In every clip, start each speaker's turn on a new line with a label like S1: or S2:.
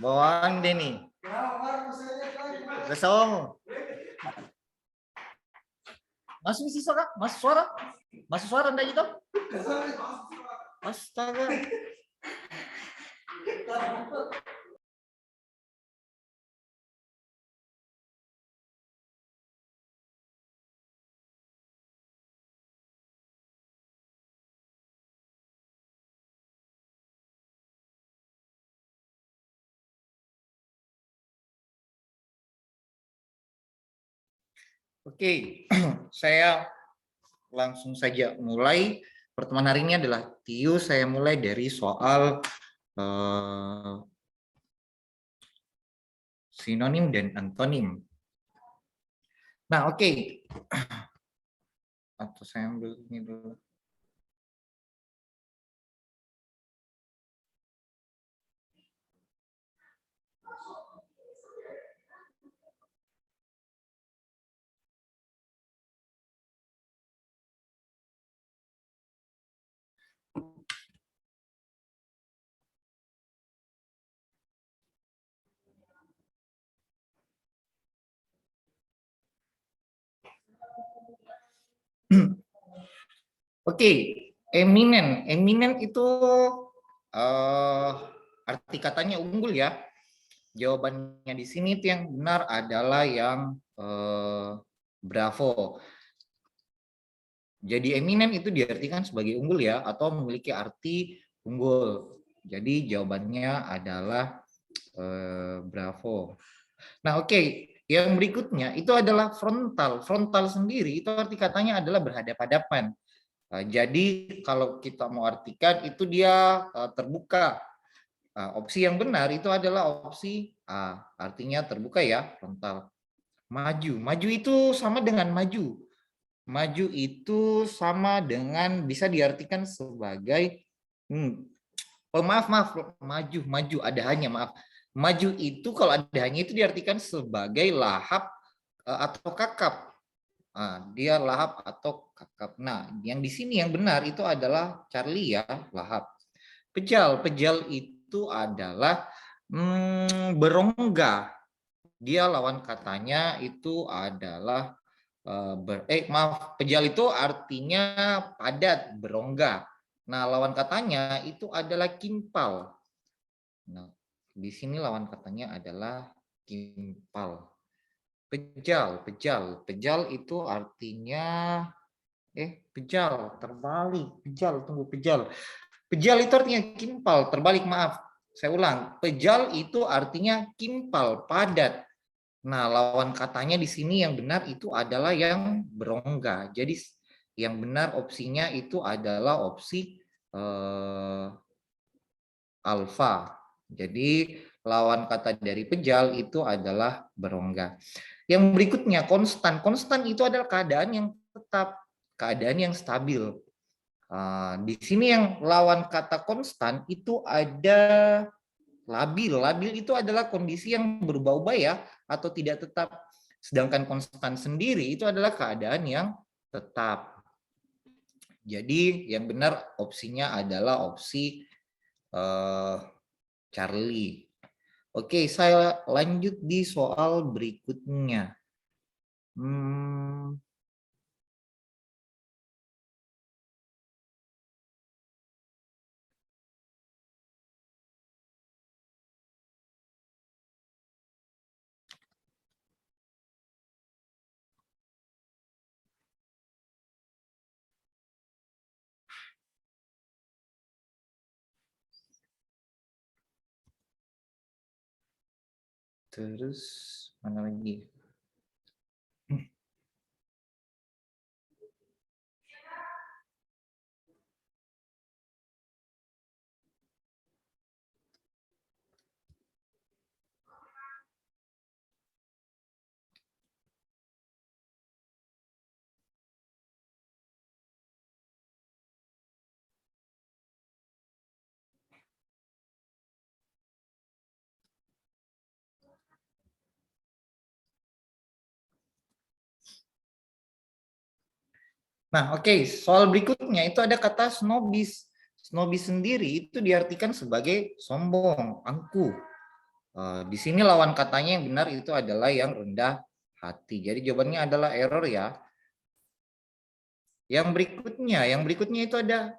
S1: Bawaan deh nih. Besok. Masuk isi suara? Masuk suara? Masuk suara enggak itu? Astaga. Oke, saya langsung saja mulai. Pertemuan hari ini adalah TIU. Saya mulai dari soal sinonim dan antonim. Nah, oke. Atau saya ambil ini dulu. Oke, eminen. Eminen itu arti katanya unggul ya. Jawabannya di sini itu yang benar adalah yang bravo. Jadi eminen itu diartikan sebagai unggul ya, atau memiliki arti unggul. Jadi jawabannya adalah bravo. Nah, oke. Yang berikutnya itu adalah frontal. Frontal sendiri itu arti katanya adalah berhadapan-hadapan. Jadi kalau kita mau artikan itu dia terbuka. Opsi yang benar itu adalah opsi A, artinya terbuka ya, frontal. Maju. Maju itu sama dengan maju. Maju itu sama dengan bisa diartikan sebagai maaf, maju ada hanya, maaf. Maju itu kalau ada hanya itu diartikan sebagai lahap atau kakap. Dia lahap atau kakap. Nah, yang di sini yang benar itu adalah Charlie ya, lahap. Pejal, pejal itu adalah berongga. Dia lawan katanya itu adalah maaf, pejal itu artinya padat, berongga. Nah, lawan katanya itu adalah kimpal. Nah, di sini lawan katanya adalah kimpal. Pejal, pejal, pejal itu artinya pejal, terbalik, pejal, tunggu, pejal. Pejal itu artinya kimpal, terbalik, maaf. Saya ulang, pejal itu artinya kimpal, padat. Nah, lawan katanya di sini yang benar itu adalah yang berongga. Jadi yang benar opsinya itu adalah opsi alfa. Jadi lawan kata dari pejal itu adalah berongga. Yang berikutnya konstan. Konstan itu adalah keadaan yang tetap, keadaan yang stabil. Di sini yang lawan kata konstan itu ada labil. Labil itu adalah kondisi yang berubah-ubah ya, atau tidak tetap. Sedangkan konstan sendiri itu adalah keadaan yang tetap. Jadi yang benar opsinya adalah opsi Charlie. Oke, saya lanjut di soal berikutnya. Terus mana lagi? Nah, oke, soal berikutnya itu ada kata snobis. Snobi sendiri itu diartikan sebagai sombong, angkuh. Di sini lawan katanya yang benar itu adalah yang rendah hati. Jadi jawabannya adalah error ya. Yang berikutnya itu ada,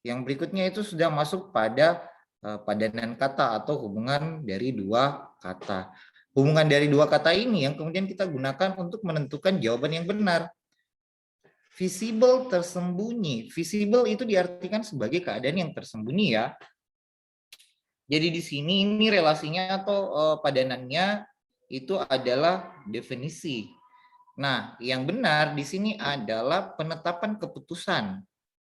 S1: yang berikutnya itu sudah masuk pada padanan kata atau hubungan dari dua kata. Hubungan dari dua kata ini yang kemudian kita gunakan untuk menentukan jawaban yang benar. Visible tersembunyi. Visible itu diartikan sebagai keadaan yang tersembunyi ya. Jadi di sini ini relasinya atau padanannya itu adalah definisi. Nah, yang benar di sini adalah penetapan keputusan.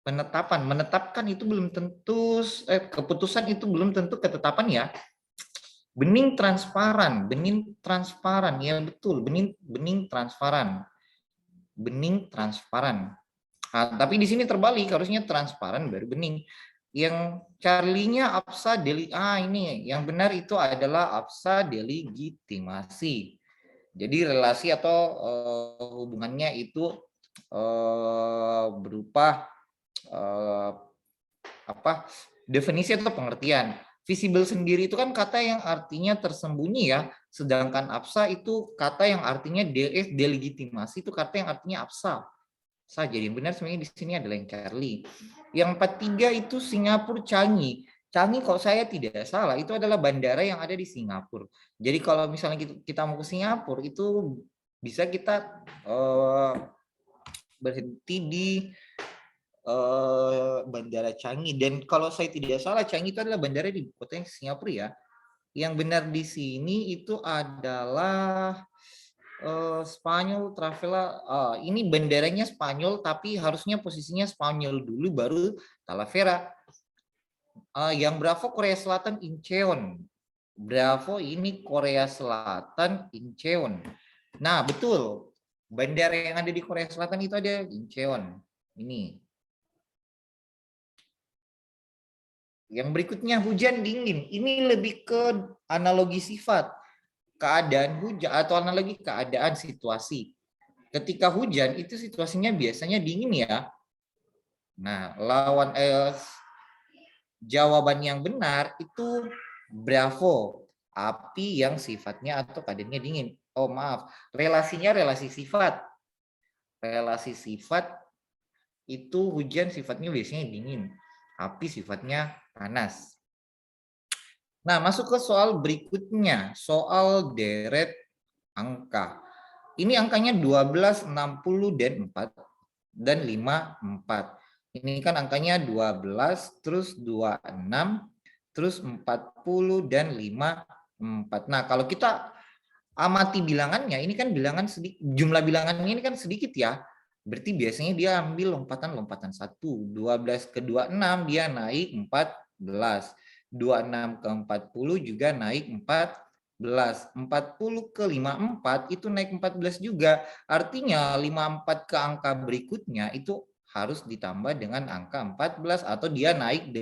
S1: Menetapkan itu belum tentu keputusan itu belum tentu ketetapan ya. Bening transparan ya betul, bening transparan. Bening transparan. Tapi di sini terbalik, harusnya transparan baru bening. Yang Charlie-nya absa ini yang benar itu adalah absa delegitimasi. Jadi relasi atau hubungannya itu berupa definisi atau pengertian. Visible sendiri itu kan kata yang artinya tersembunyi ya, sedangkan absa itu kata yang artinya delegitimasi itu kata yang artinya absa saja. Yang benar sebenarnya di sini adalah yang Charlie. Yang 43 itu Singapura Changi. Changi kalau saya tidak salah itu adalah bandara yang ada di Singapura. Jadi kalau misalnya kita mau ke Singapura itu bisa kita berhenti di bandara Changi. Dan kalau saya tidak salah Changi itu adalah bandara di kota Singapura ya. Yang benar di sini itu adalah Spanyol Travela. Ini bandaranya Spanyol tapi harusnya posisinya Spanyol dulu baru Talavera. Yang Bravo Korea Selatan Incheon. Bravo ini Korea Selatan Incheon. Nah betul, bandara yang ada di Korea Selatan itu ada Incheon. Ini. Yang berikutnya hujan dingin. Ini lebih ke analogi sifat. Keadaan hujan atau analogi keadaan situasi. Ketika hujan itu situasinya biasanya dingin ya. Nah, jawaban yang benar itu bravo, api yang sifatnya atau keadaannya dingin. Oh maaf, relasinya relasi sifat. Relasi sifat itu hujan sifatnya biasanya dingin, api sifatnya panas. Nah, masuk ke soal berikutnya, soal deret angka. Ini angkanya 12, 60, dan 4, dan 5, 4. Ini kan angkanya 12, terus 26, terus 40, dan 5, 4. Nah, kalau kita amati bilangannya, ini kan bilangan sedikit, jumlah bilangannya ini kan sedikit ya. Berarti biasanya dia ambil lompatan-lompatan 1. 12 ke 26 dia naik 14. 26 ke 40 juga naik 14. 40 ke 54 itu naik 14 juga. Artinya 54 ke angka berikutnya itu harus ditambah dengan angka 14 atau dia naik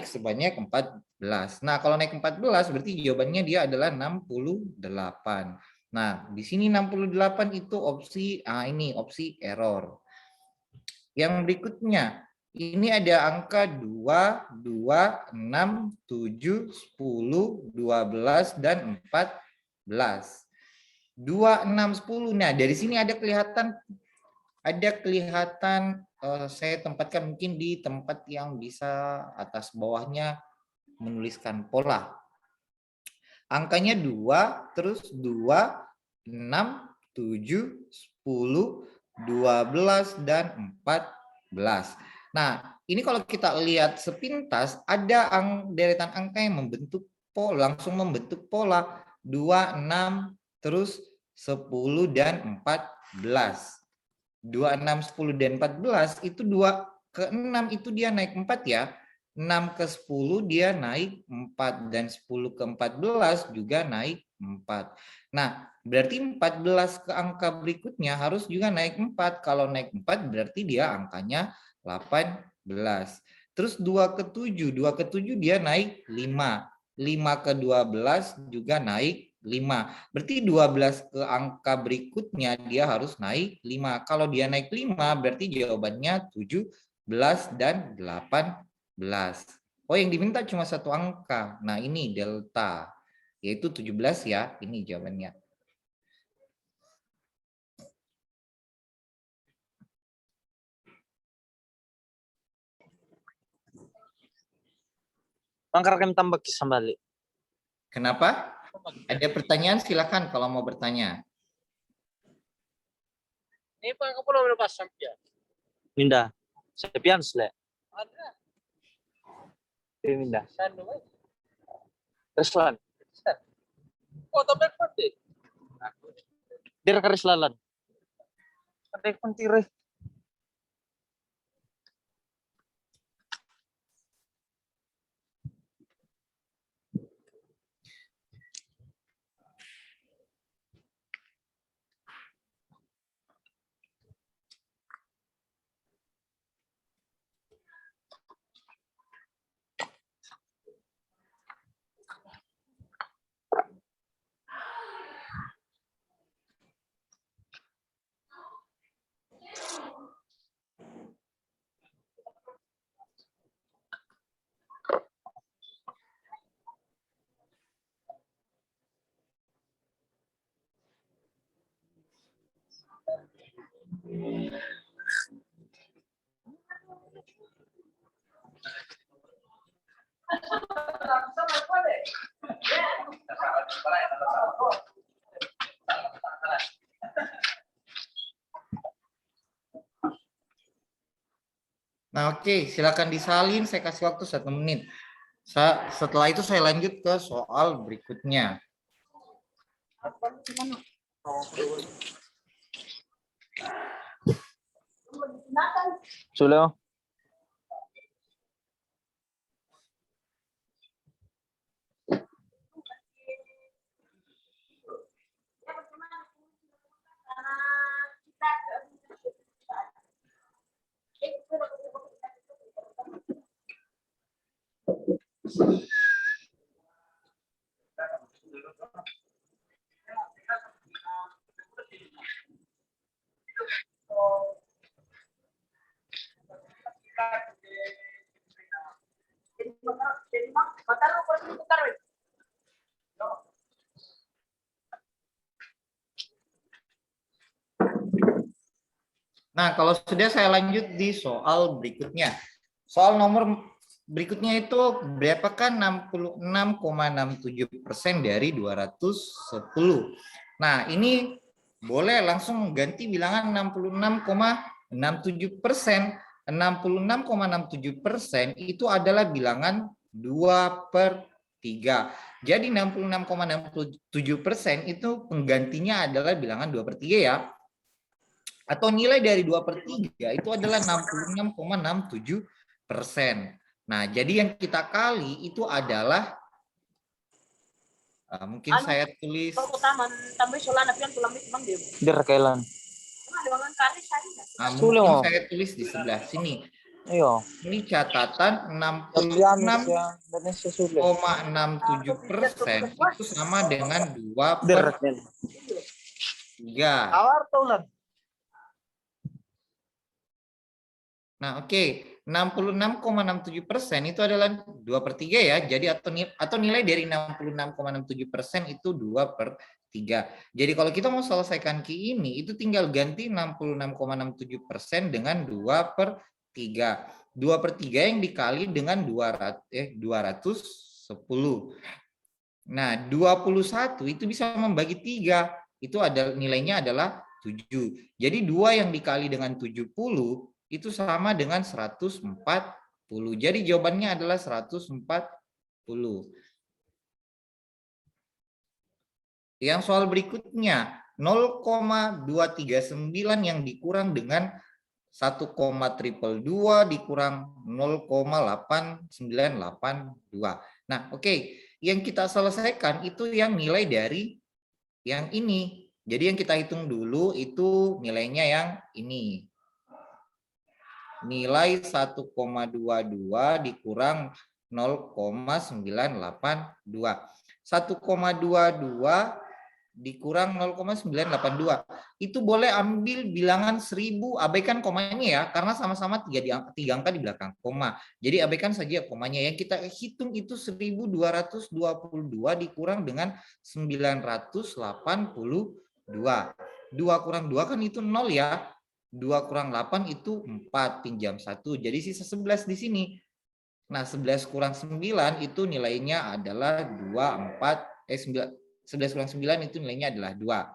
S1: sebanyak 14. Nah, kalau naik 14 berarti jawabannya dia adalah 68. Nah, di sini 68 itu opsi ini opsi error. Yang berikutnya, ini ada angka 2, 6, 7, 10, 12, dan 14. 2, 6, 10. Nah, dari sini ada kelihatan saya tempatkan mungkin di tempat yang bisa atas bawahnya menuliskan pola. Angkanya 2, terus 2, 6, 7, 10, 12, dan 14. Nah, ini kalau kita lihat sepintas, ada deretan angka yang langsung membentuk pola 2, 6, terus 10, dan 14. 2, 6, 10, dan 14 itu 2 ke 6 itu dia naik 4 ya. 6 ke 10 dia naik 4 dan 10 ke 14 juga naik 4. Nah, berarti 14 ke angka berikutnya harus juga naik 4. Kalau naik 4 berarti dia angkanya 18. Terus 2 ke 7, 2 ke 7 dia naik 5. 5 ke 12 juga naik 5. Berarti 12 ke angka berikutnya dia harus naik 5. Kalau dia naik 5 berarti jawabannya 17. dan 18. Oh, yang diminta cuma satu angka. Nah, ini delta, yaitu 17 ya. Ini jawabannya.
S2: Angkat kami tambah kisah balik.
S1: Kenapa? Ada pertanyaan, silakan kalau mau bertanya.
S3: Ini Pak, kamu belum lepas sampai.
S2: Minda. Sepian sele.
S3: Ada.
S2: Minda.
S3: Sandu.
S2: Reslan.
S3: Oh, tapi pasti.
S2: Dir ka Reslalan. Ada pun tire.
S1: Nah, oke, silakan disalin. Saya kasih waktu 1 menit. Setelah itu saya lanjut ke soal berikutnya.
S2: Sudah.
S1: Nah, kalau sudah saya lanjut di soal berikutnya. Soal nomor berikutnya itu berapakah 66,67% dari 210. Nah, ini boleh langsung ganti bilangan 66,67%. 66,67% itu adalah bilangan 2/3. Jadi 66,67% itu penggantinya adalah bilangan 2/3 ya. Atau nilai dari 2/3 itu adalah 66,67%. Nah, jadi yang kita kali itu adalah mungkin saya tulis
S2: Dir kailan.
S1: mungkin saya tulis di sebelah sini.
S2: Iyo.
S1: Ini catatan 66,67% itu sama dengan 2/3. Nah, oke. 66,67% itu adalah 2/3 ya. Jadi atau nilai dari 66,67% itu 2/3. Jadi kalau kita mau selesaikan Q ini, itu tinggal ganti 66,67% dengan 2/3. 2/3 yang dikali dengan 210. Nah, 21 itu bisa membagi 3. Itu ada nilainya adalah 7. Jadi 2 yang dikali dengan 70 itu sama dengan 140. Jadi jawabannya adalah 140. Yang soal berikutnya, 0,239 yang dikurang dengan 1,222 dikurang 0,8982. Nah, oke. Yang kita selesaikan itu yang nilai dari yang ini. Jadi yang kita hitung dulu itu nilainya yang ini. Nilai 1,22 dikurang 0,982. 1,22 dikurang 0,982. Itu boleh ambil bilangan 1000, abaikan komanya ya, karena sama-sama tiga angka di belakang koma. Jadi abaikan saja komanya. Yang kita hitung itu 1222 dikurang dengan 982. 2 kurang 2 kan itu 0 ya. 2 kurang 8 itu 4, pinjam 1. Jadi sisa 11 di sini. Nah, 11 kurang 9 itu nilainya adalah 11 kurang 9 itu nilainya adalah 2.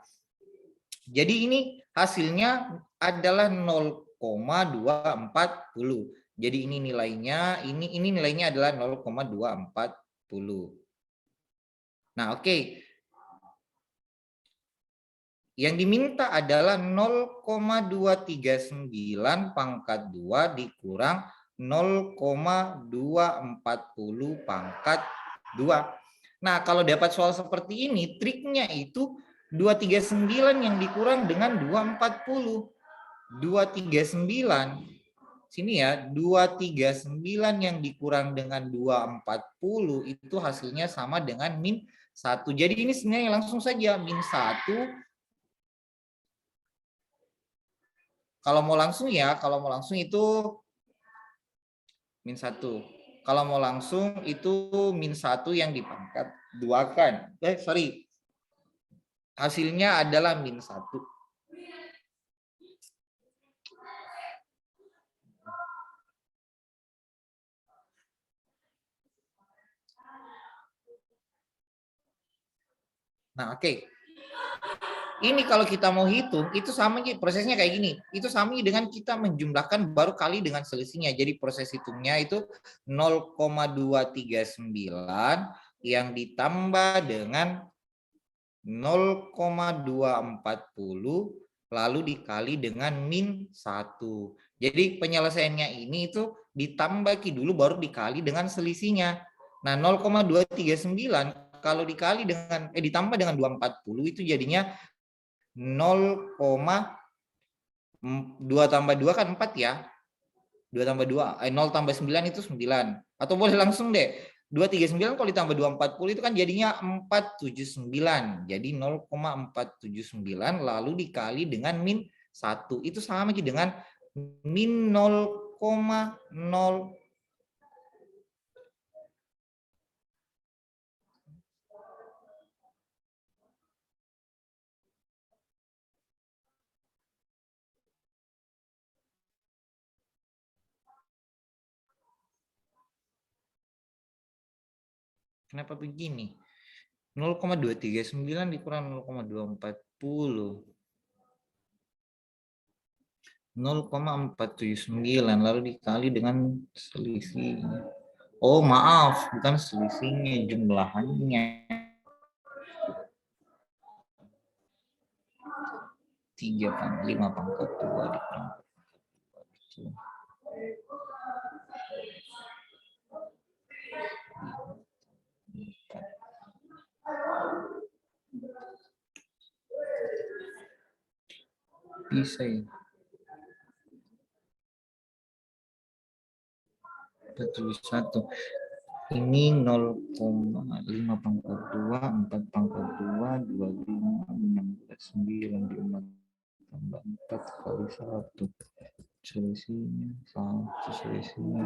S1: Jadi ini hasilnya adalah 0,240. Jadi ini nilainya adalah 0,240. Nah, oke. Yang diminta adalah 0,239 pangkat 2 dikurang 0,240 pangkat 2. Nah, kalau dapat soal seperti ini, triknya itu 239 yang dikurang dengan 240. 239, sini ya, 239 yang dikurang dengan 240 itu hasilnya sama dengan min 1. Jadi ini sebenarnya langsung saja min 1. Kalau mau langsung itu min 1. Kalau mau langsung itu min 1 yang dipangkat 2 kan. Hasilnya adalah min 1. Nah, oke. Ini kalau kita mau hitung, itu sama prosesnya kayak gini. Itu sama dengan kita menjumlahkan baru kali dengan selisihnya. Jadi proses hitungnya itu 0,239 yang ditambah dengan 0,240 lalu dikali dengan min 1. Jadi penyelesaiannya ini itu ditambah dulu baru dikali dengan selisihnya. Nah, 0,239 kalau dikali dengan ditambah dengan 240 itu jadinya 0,2 tambah 2 kan 4 ya. 2 tambah 2, 0 tambah 9 itu 9. Atau boleh langsung deh. 239 kalau ditambah 240 itu kan jadinya 479. Jadi 0,479 lalu dikali dengan min 1. Itu sama dengan min 0,0. Kenapa begini? 0,239 dikurang 0,240. 0,479 lalu dikali dengan selisihnya. Oh, maaf, bukan selisihnya, jumlahannya. 3/5 pangkat 2 dikurang 2. Bisa ya. 41. Ini 0,5 pangkat 2, 4 pangkat 2, 25, 16, 9, 5 tambah 4 kali 1. Selisihnya 1, selisihnya.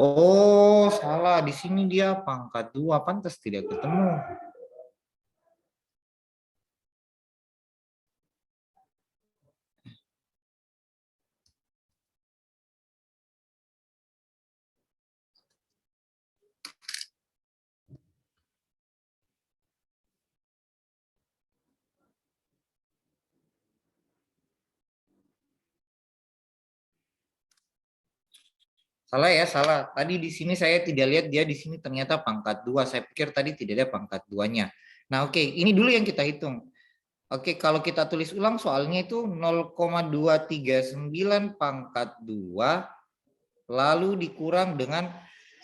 S1: Oh, salah. Di sini dia pangkat 2, pantas tidak ketemu. Salah ya, salah. Tadi di sini saya tidak lihat dia di sini ternyata pangkat 2. Saya pikir tadi tidak ada pangkat 2-nya. Nah, oke, ini dulu yang kita hitung. Oke, kalau kita tulis ulang soalnya itu 0,239 pangkat 2 lalu dikurang dengan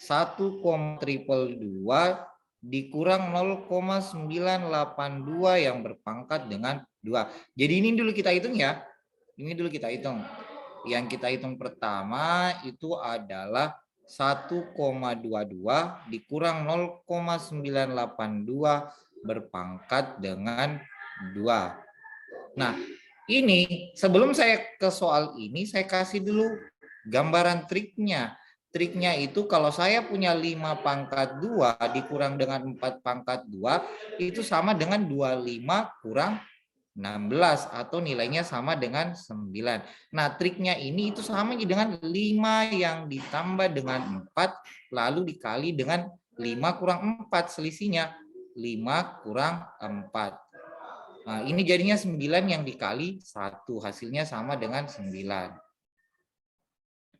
S1: 1,222 dikurang 0,982 yang berpangkat dengan 2. Jadi ini dulu kita hitung ya. Ini dulu kita hitung. Yang kita hitung pertama itu adalah 1,22 dikurang 0,982 berpangkat dengan 2. Nah, ini sebelum saya ke soal ini, saya kasih dulu gambaran triknya. Triknya itu kalau saya punya 5 pangkat 2 dikurang dengan 4 pangkat 2, itu sama dengan 25 kurang 16 atau nilainya sama dengan 9. Nah, triknya ini itu sama dengan 5 yang ditambah dengan 4 lalu dikali dengan 5 kurang 4, selisihnya 5 kurang 4. Nah, ini jadinya 9 yang dikali 1, hasilnya sama dengan 9.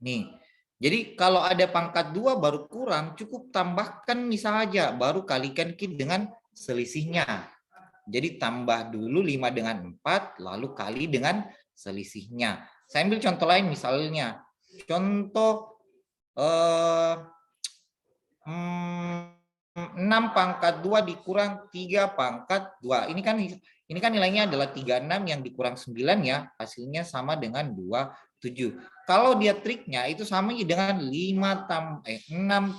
S1: Nih, jadi kalau ada pangkat 2 baru kurang, cukup tambahkan misal aja, baru kalikan dengan selisihnya. Jadi tambah dulu 5 dengan 4, lalu kali dengan selisihnya. Saya ambil contoh lain misalnya. Contoh 6 pangkat 2 dikurang 3 pangkat 2. Ini kan nilainya adalah 36 yang dikurang 9 ya. Hasilnya sama dengan 27. Kalau dia triknya itu sama dengan 6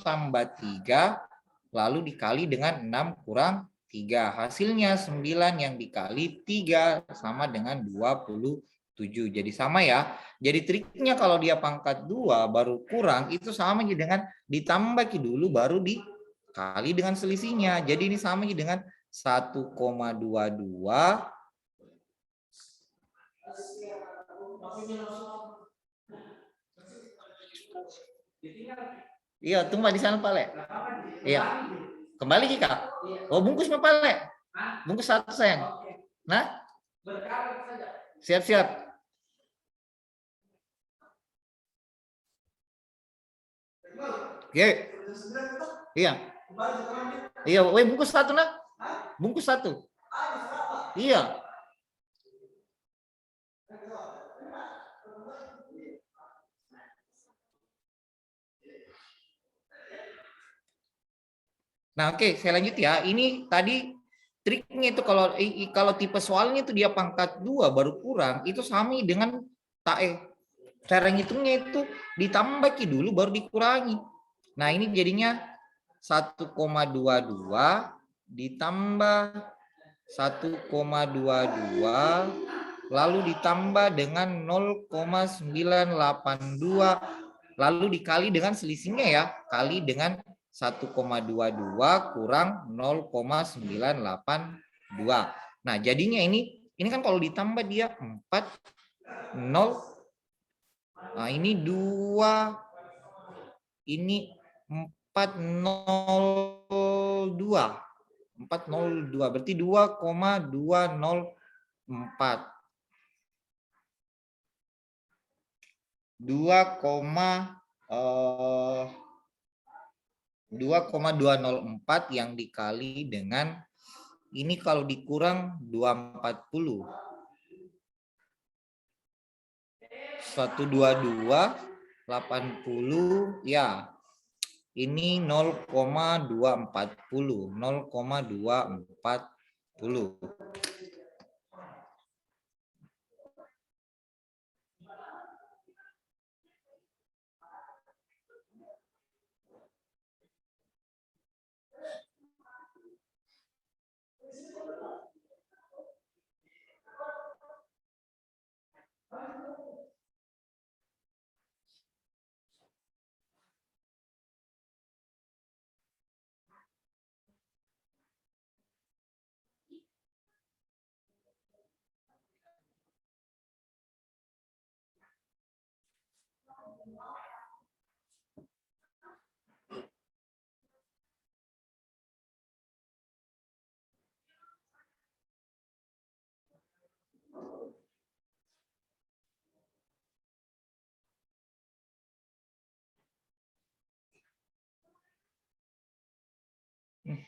S1: tambah 3 lalu dikali dengan 6 kurang 3. Hasilnya 9 yang dikali 3 sama dengan 27. Jadi sama ya. Jadi triknya kalau dia pangkat 2 baru kurang itu sama dengan ditambah dulu baru dikali dengan selisihnya. Jadi ini sama dengan 1,22 Iya, tunggu di sana Pak Le. Iya. Kembali Kak. Oh, bungkus Pak Le. Bungkus 1 sayang. Nah. Siap-siap. Oke. Iya. Iya, bungkus 1 nak. Bungkus 1. Iya. Nah, oke, saya lanjut ya. Ini tadi triknya itu kalau tipe soalnya itu dia pangkat 2 baru kurang, itu sama dengan cara ngitungnya itu ditambah dulu baru dikurangi. Nah, ini jadinya 1,22 ditambah 1,22 lalu ditambah dengan 0,982 lalu dikali dengan selisihnya ya, kali dengan 1,22 kurang 0,982. Nah, jadinya ini kan kalau ditambah dia 4 0. Nah, ini 2 ini 402. 402 berarti 2,204. 2,204 yang dikali dengan ini kalau dikurang 240. 122 80 ya. Ini 0,240. 0,240.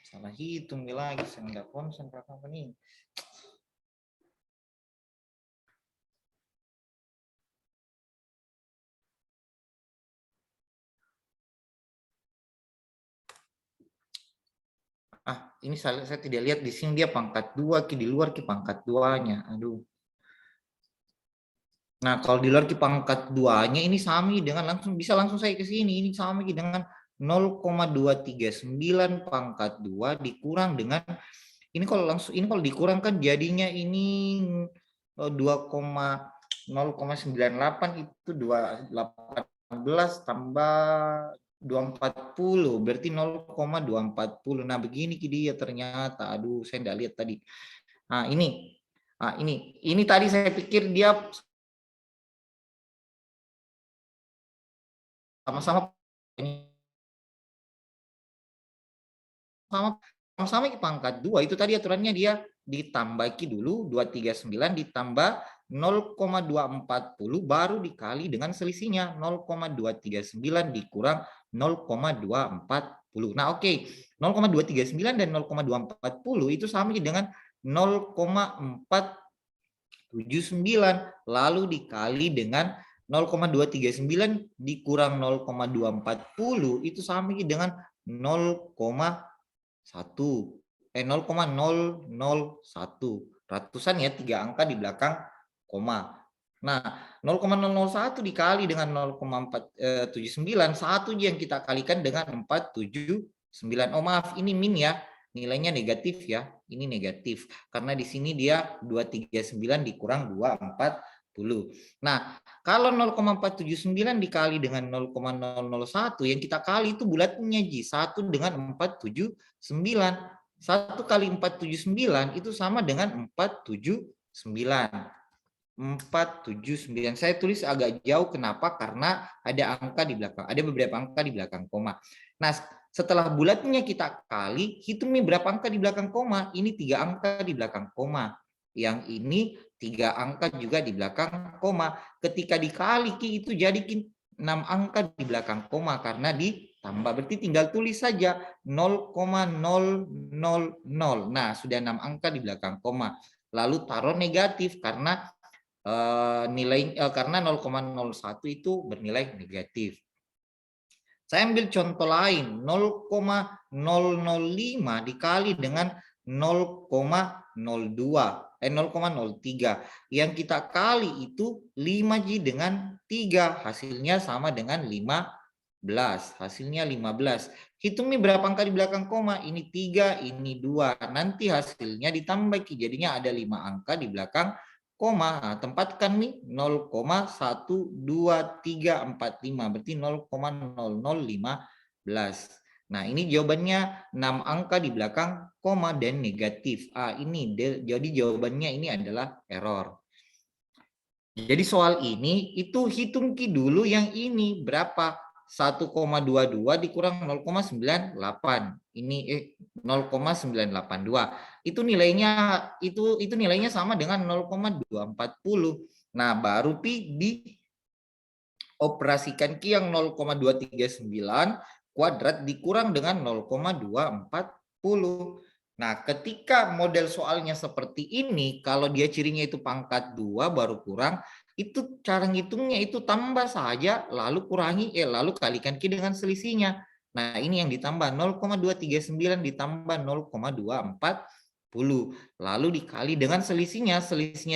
S1: Salah hitung lagi, saya nggak konsen kapan ini. Ini saya tidak lihat di sini dia pangkat 2, di luar pangkat 2-nya. Aduh. Nah, kalau di luar pangkat 2-nya ini sama dengan bisa langsung saya ke sini. Ini sama dengan 0,239 pangkat 2 dikurang dengan Ini kalau langsung ini kalau dikurangkan jadinya ini 2,0,98 itu 218 tambah 240 berarti 0,240. Nah, begini dia ternyata. Aduh, saya enggak lihat tadi. Nah, ini tadi saya pikir dia sama-sama sama-sama pangkat 2 itu tadi aturannya dia ditambahki dulu 239 ditambah 0,240 baru dikali dengan selisihnya 0,239 dikurang 0,240. Nah, oke. 0,239 dan 0,240 itu sama dengan 0,479 lalu dikali dengan 0,239 dikurang 0,240 itu sama dengan 0,001 ratusan ya, 3 angka di belakang koma. Nah, 0,001 dikali dengan 0,479 satu yang kita kalikan dengan 479. Oh maaf, ini min ya, nilainya negatif ya, ini negatif karena di sini dia 239 dikurang 240. Nah, kalau 0,479 dikali dengan 0,001 yang kita kali itu bulatnya Ji, 1 dengan 479. 1 kali 479 itu sama dengan 479. 479. Saya tulis agak jauh, kenapa? Karena ada angka di belakang, ada beberapa angka di belakang koma. Nah, setelah bulatnya kita kali, hitung nih berapa angka di belakang koma. Ini 3 angka di belakang koma. Yang ini 3 angka juga di belakang koma. Ketika dikali itu jadi 6 angka di belakang koma karena ditambah. Berarti tinggal tulis saja 0,000. Nah, sudah 6 angka di belakang koma. Lalu taruh negatif karena karena 0,01 itu bernilai negatif. Saya ambil contoh lain, 0,005 dikali dengan 0,03. Yang kita kali itu 5J dengan 3, hasilnya sama dengan 15. Hasilnya 15. Hitung nih berapa angka di belakang koma, ini 3, ini 2. Nanti hasilnya ditambah, jadinya ada 5 angka di belakang koma. Nah, tempatkan nih 0,12345 berarti 0,0015. Nah, ini jawabannya 6 angka di belakang koma dan negatif. Ini jadi jawabannya ini adalah error. Jadi soal ini itu hitung dulu yang ini berapa? 1,22 dikurang 0,98. Ini 0,982. Itu nilainya sama dengan 0,240. Nah, baru pi dioperasikan yang 0,239 kuadrat dikurang dengan 0,240. Nah, ketika model soalnya seperti ini, kalau dia cirinya itu pangkat 2 baru kurang, itu cara ngitungnya itu tambah saja, lalu lalu kalikan dengan selisihnya. Nah, ini yang ditambah 0,239 ditambah 0,240. Lalu dikali dengan selisihnya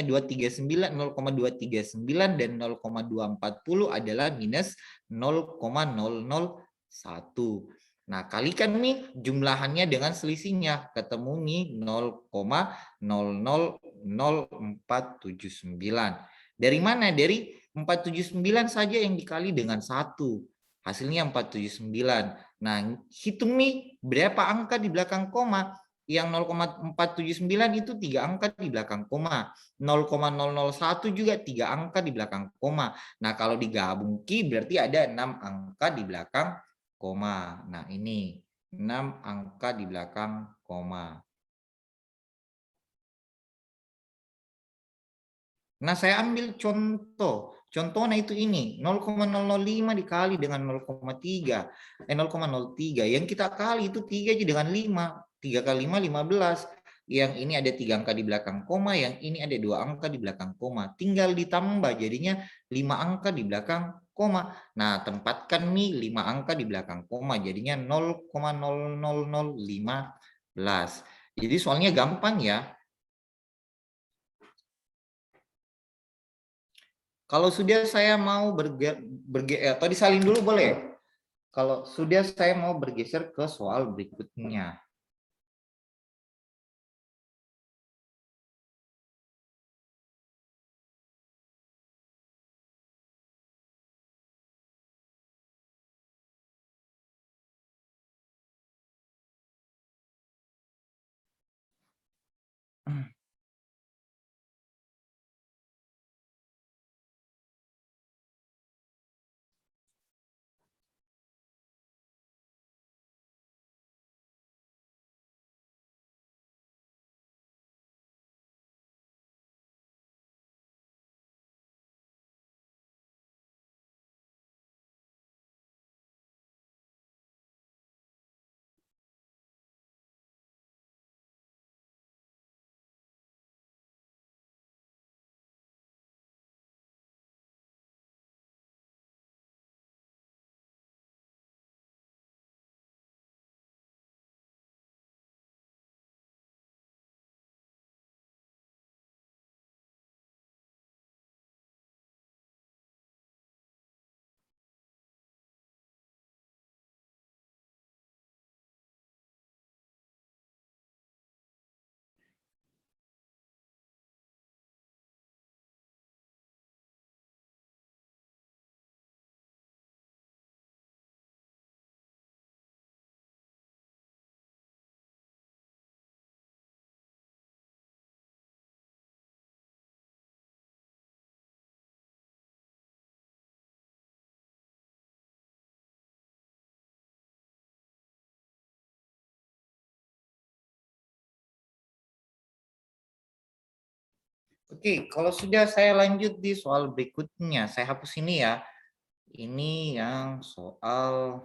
S1: 239, 0,239 dan 0,240 adalah minus 0,001. Nah, kalikan nih jumlahannya dengan selisihnya, ketemu nih 0,000479. Dari mana? Dari 479 saja yang dikali dengan 1. Hasilnya 479. Nah, hitung nih berapa angka di belakang koma. Yang 0,479 itu 3 angka di belakang koma. 0,001 juga 3 angka di belakang koma. Nah, kalau digabung berarti ada 6 angka di belakang koma. Nah, ini 6 angka di belakang koma. Nah, saya ambil contoh. Contohnya itu ini, 0,005 dikali dengan 0,3. 0,03. Yang kita kali itu 3 aja dengan 5. 3 kali 5, 15. Yang ini ada 3 angka di belakang koma, yang ini ada 2 angka di belakang koma. Tinggal ditambah, jadinya 5 angka di belakang koma. Nah, tempatkan nih 5 angka di belakang koma, jadinya 0,00015. Jadi soalnya gampang ya. Kalau sudah saya mau atau disalin dulu boleh. Kalau sudah saya mau bergeser ke soal berikutnya. Oke, kalau sudah saya lanjut di soal berikutnya, saya hapus ini ya. Ini yang soal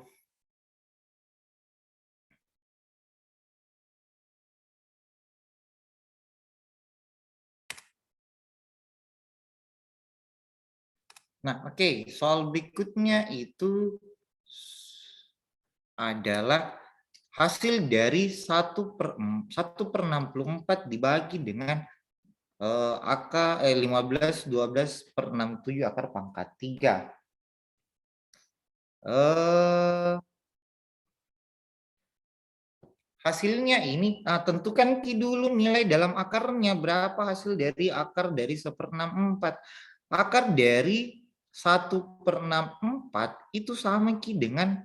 S1: Nah, oke, soal berikutnya itu adalah hasil dari 1/64 dibagi dengan angka 15, 12 per 67 akar pangkat 3. Hasilnya ini, tentukan Ki dulu nilai dalam akarnya, berapa hasil dari akar dari 1/64. Akar dari 1/64 itu sama Ki dengan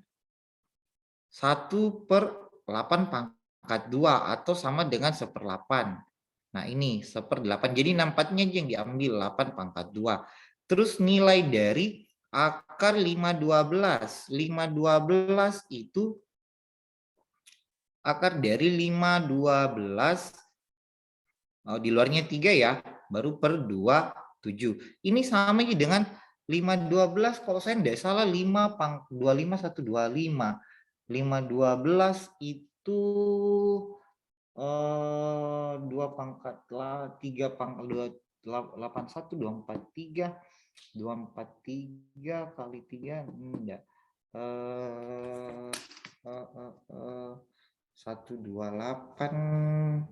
S1: 1/8 pangkat 2 atau sama dengan 1/8. Nah ini 1/8, jadi 64-nya aja yang diambil, 8 pangkat 2. Terus nilai dari akar 5/12. 5/12 itu akar dari 5/12, di luarnya 3 ya, baru per 2, 7. Ini sama dengan 5/12, kalau saya tidak salah 5/25, 1/25. 5/12 itu 2 pangkat 3 pangkat 81, 243, 243 kali 3 enggak. 128,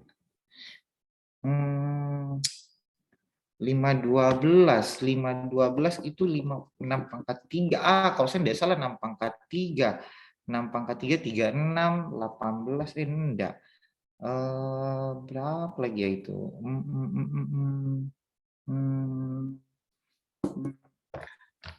S1: 5/12 itu 6 pangkat 3. Kalau saya tidak salah 6 pangkat 3. 6 pangkat 3, 36, 18, enggak. Berapa lagi ya itu?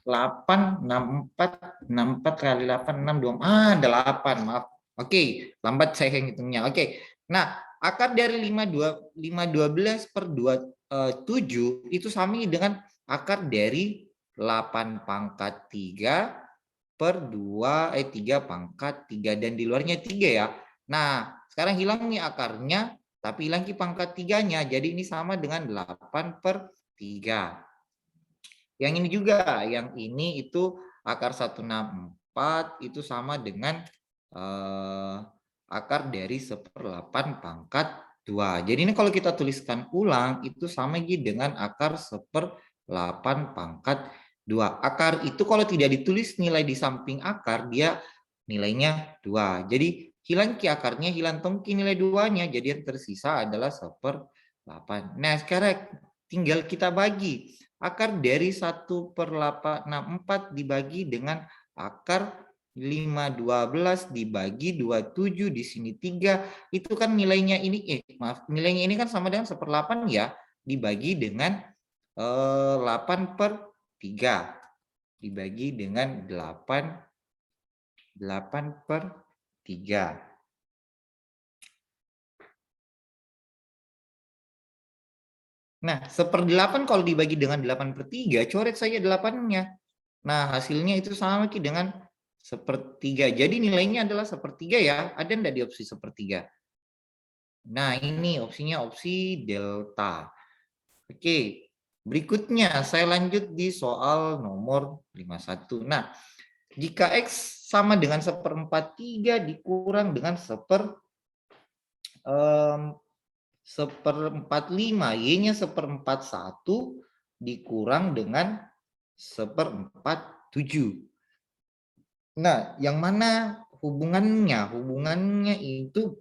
S1: 8, 64 kali 8, 6, 8, maaf. Oke, lambat saya ngitungnya. Oke, nah akar dari 5/12 per 27 itu sama dengan akar dari 8 pangkat 3 per 3 pangkat 3, dan di luarnya 3 ya. Nah, sekarang hilang nih akarnya, tapi hilang ki pangkat 3-nya, jadi ini sama dengan 8/3. Yang ini juga, yang ini itu akar 1/64 itu sama dengan akar dari 1/8 pangkat 2. Jadi ini kalau kita tuliskan ulang itu sama dengan akar 1/8 pangkat 2. Akar itu kalau tidak ditulis nilai di samping akar, dia nilainya 2. Jadi hilang ki akarnya, hilang tongki nilai 2-nya, jadi yang tersisa adalah 1/8. Nah sekarang tinggal kita bagi. Akar dari 1/864 dibagi dengan akar 5/12 dibagi 27, di sini 3. Itu kan nilainya ini, nilainya ini kan sama dengan 1/8 ya, dibagi dengan 8/3. Dibagi dengan 8/3. Nah, 1/8 kalau dibagi dengan 8/3, coret saja 8-nya. Nah, hasilnya itu sama Ki dengan 1/3. Jadi nilainya adalah 1/3 ya. Ada enggak di opsi 1/3? Nah, ini opsinya opsi delta. Oke, berikutnya saya lanjut di soal nomor 51. Nah, jika X sama dengan 1/43 dikurang dengan 1/45, Y-nya 1/41 dikurang dengan 1/47. Nah, yang mana hubungannya? Hubungannya itu,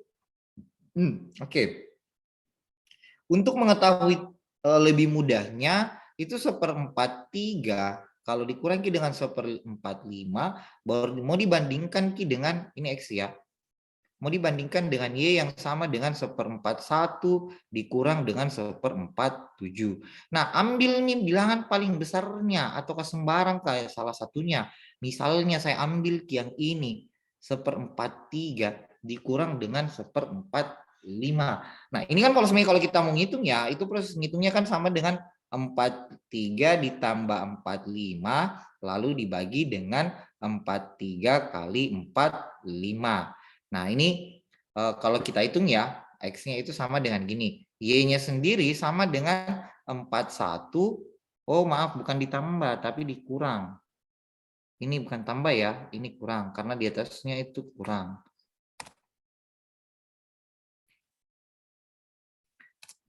S1: oke. Untuk mengetahui lebih mudahnya, itu 1/43 kalau dikurangi dengan 1/45, baru mau dibandingkan Ki dengan ini X ya. Mau dibandingkan dengan Y yang sama dengan 1/41 dikurang dengan 1/47. Nah, ambil nih bilangan paling besarnya atau sembarang kayak salah satunya. Misalnya saya ambil yang ini, 1/43 dikurang dengan 1/45. Nah, ini kan kalau kita mau ngitung ya, itu proses ngitungnya kan sama dengan 43 ditambah 45 lalu dibagi dengan 43 kali 45. Nah, ini kalau kita hitung ya, X-nya itu sama dengan gini. Y-nya sendiri sama dengan 41. Oh maaf, bukan ditambah, tapi dikurang. Ini bukan tambah ya, ini kurang. Karena di atasnya itu kurang.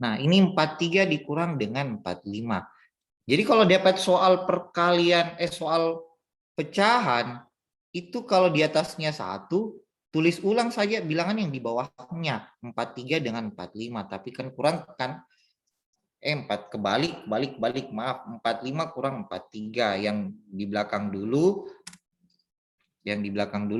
S1: Nah, ini 43 dikurang dengan 45. Jadi kalau dapat soal perkalian, soal pecahan, itu kalau di atasnya 1, tulis ulang saja bilangan yang di bawahnya. 43 dengan 45. Tapi kan kurang kan? 4 kebalik, maaf. 45 kurang 43. Yang di belakang dulu,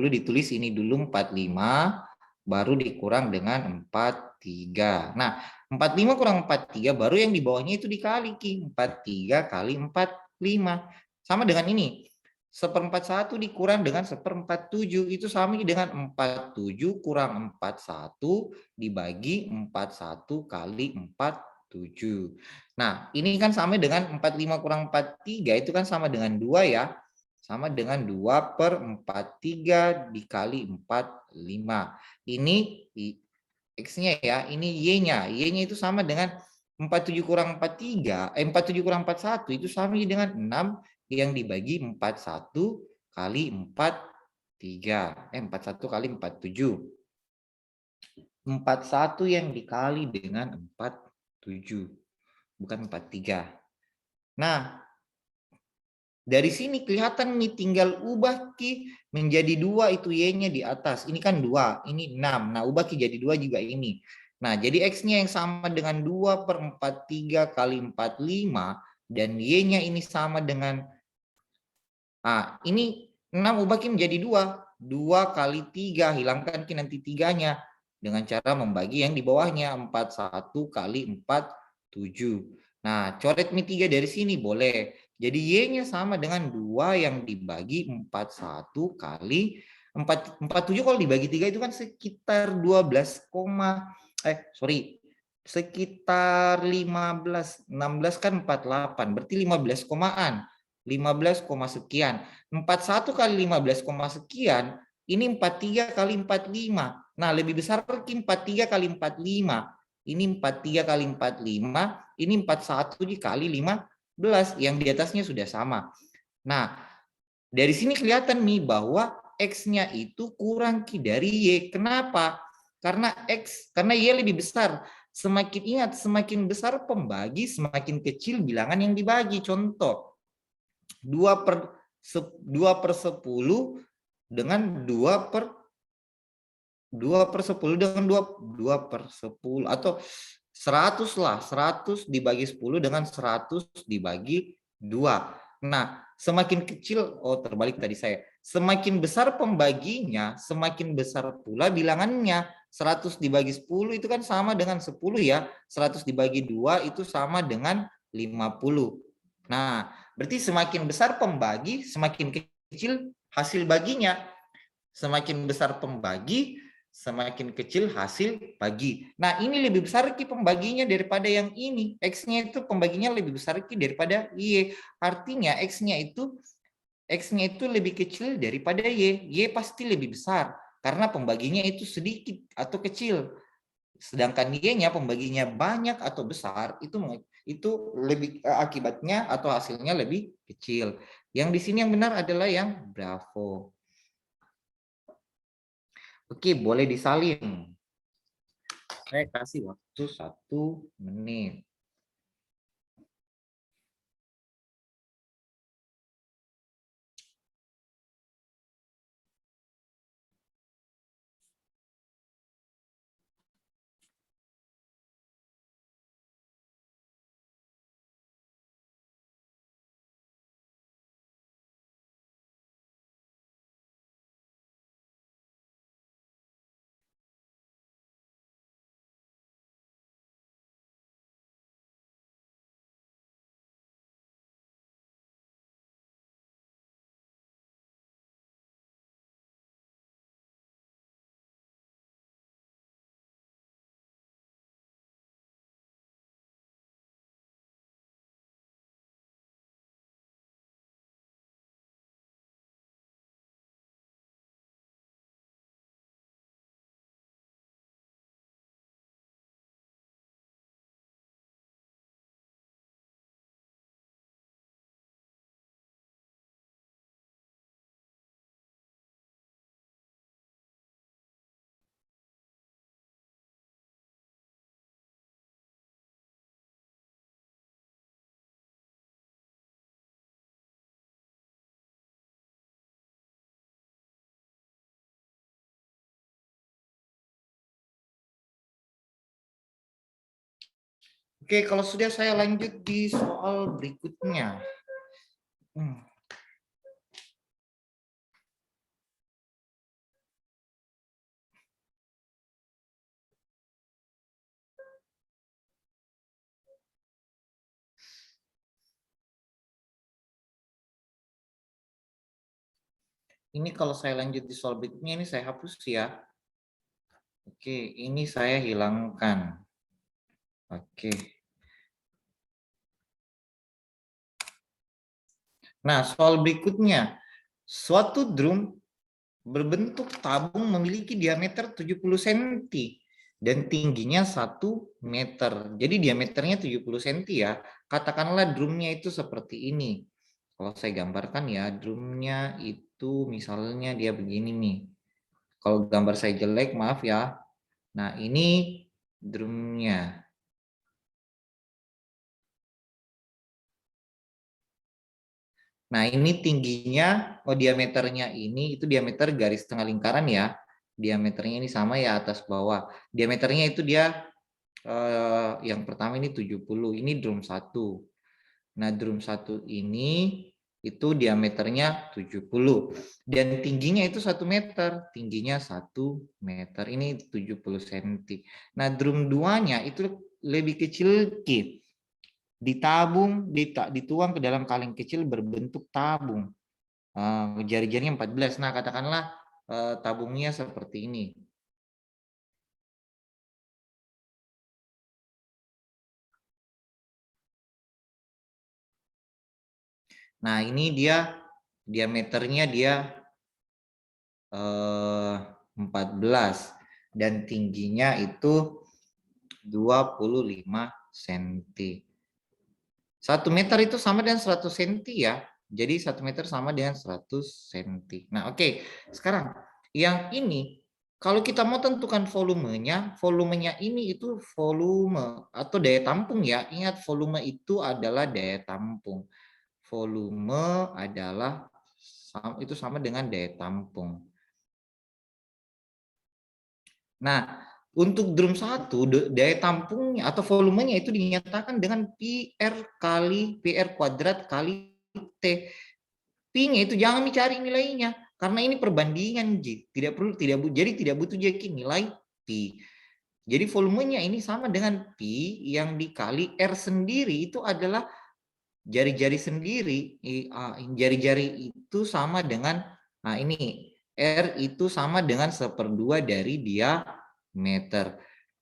S1: ditulis ini dulu 45. Baru dikurang dengan 43. Nah, 45 kurang 43 baru yang di bawahnya itu dikali Ki. 43 kali 45. Sama dengan ini. 1/41 dikurang dengan 1/47 itu sama dengan 47 kurang 41 dibagi 41 kali 47. Nah, ini kan sama dengan 45 kurang 43 itu kan sama dengan 2 ya. Sama dengan 2/43 dikali 45. Ini X-nya ya, ini Y-nya. Y-nya itu sama dengan 47 kurang 43, 47 kurang 41 itu sama dengan 6 yang dibagi 41 kali 43. 41 kali 47. 41 yang dikali dengan 47. Bukan 43. Nah, dari sini kelihatan nih tinggal ubah Ki menjadi 2 itu Y-nya di atas. Ini kan 2, ini 6. Nah, ubah Ki jadi 2 juga ini. Nah, jadi X-nya yang sama dengan 2/43 kali 45 dan Y-nya ini sama dengan ini 6 ubah Ki menjadi 2. 2 kali 3, hilangkan Ki nanti 3-nya dengan cara membagi yang di bawahnya 41 kali 47. Nah, coret nih 3 dari sini boleh. Jadi Y-nya sama dengan 2 yang dibagi 41 kali 47 kalau dibagi 3 itu kan sekitar 12, sekitar 15, 16 kan 48, berarti 15 komaan. 15, sekian. 41 kali 15, sekian, ini 43 kali 45. Nah, lebih besar lagi 43 kali 45. Ini 43 kali 45, ini 41 dikali 15, yang di atasnya sudah sama. Nah, dari sini kelihatan nih bahwa X-nya itu kurang Ki dari Y. Kenapa? Karena Y lebih besar. Semakin besar pembagi, semakin kecil bilangan yang dibagi. Contoh, 2/10 dengan 2/10 dengan 2/10 atau 100 lah, 100 dibagi 10 dengan 100 dibagi 2. Nah, semakin kecil, terbalik tadi saya. Semakin besar pembaginya, semakin besar pula bilangannya. 100 dibagi 10 itu kan sama dengan 10 ya. 100 dibagi 2 itu sama dengan 50. Nah, berarti semakin besar pembagi, semakin kecil hasil baginya. Semakin besar pembagi, semakin kecil hasil bagi. Nah, ini lebih besar Ki pembaginya daripada yang ini. X-nya itu pembaginya lebih besar Ki daripada Y. Artinya X-nya itu lebih kecil daripada Y. Y pasti lebih besar karena pembaginya itu sedikit atau kecil. Sedangkan Y-nya pembaginya banyak atau besar, itu lebih akibatnya atau hasilnya lebih kecil. Yang di sini yang benar adalah yang Bravo. Oke, boleh disalin. Saya kasih waktu 1 menit. Oke, kalau sudah saya lanjut di soal berikutnya. Ini kalau saya lanjut di soal berikutnya, ini saya hapus ya. Oke, ini saya hilangkan. Oke. Nah, soal berikutnya. Suatu drum berbentuk tabung memiliki diameter 70 cm dan tingginya 1 meter. Jadi diameternya 70 cm ya. Katakanlah drumnya itu seperti ini. Kalau saya gambarkan ya, drumnya itu misalnya dia begini nih. Kalau gambar saya jelek, maaf ya. Nah, ini drumnya. Nah, ini tingginya, diameternya ini, itu diameter garis tengah lingkaran ya. Diameternya ini sama ya atas bawah. Diameternya itu dia, yang pertama ini 70, ini drum 1. Nah, drum 1 ini, itu diameternya 70. Dan tingginya itu 1 meter. Tingginya 1 meter, ini 70 cm. Nah, drum 2-nya itu lebih kecil dikit. Ditabung, dituang ke dalam kaleng kecil berbentuk tabung. Jari-jarinya 14. Nah, katakanlah tabungnya seperti ini. Nah, ini dia diameternya dia 14 dan tingginya itu 25 cm. 1 meter itu sama dengan 100 cm ya. Jadi 1 meter sama dengan 100 cm. Nah, oke. Sekarang yang ini, kalau kita mau tentukan volumenya ini itu volume atau daya tampung ya. Ingat, volume itu adalah daya tampung. Volume adalah itu sama dengan daya tampung. Nah, untuk drum 1, daya tampungnya atau volumenya itu dinyatakan dengan PR kali PR kuadrat kali T. P-nya itu jangan dicari nilainya karena ini perbandingan, jadi tidak butuh jadi nilai P. Jadi volumenya ini sama dengan P yang dikali R sendiri itu adalah jari-jari sendiri. Jari-jari itu sama dengan, nah ini R itu sama dengan 1/2 dari diameter.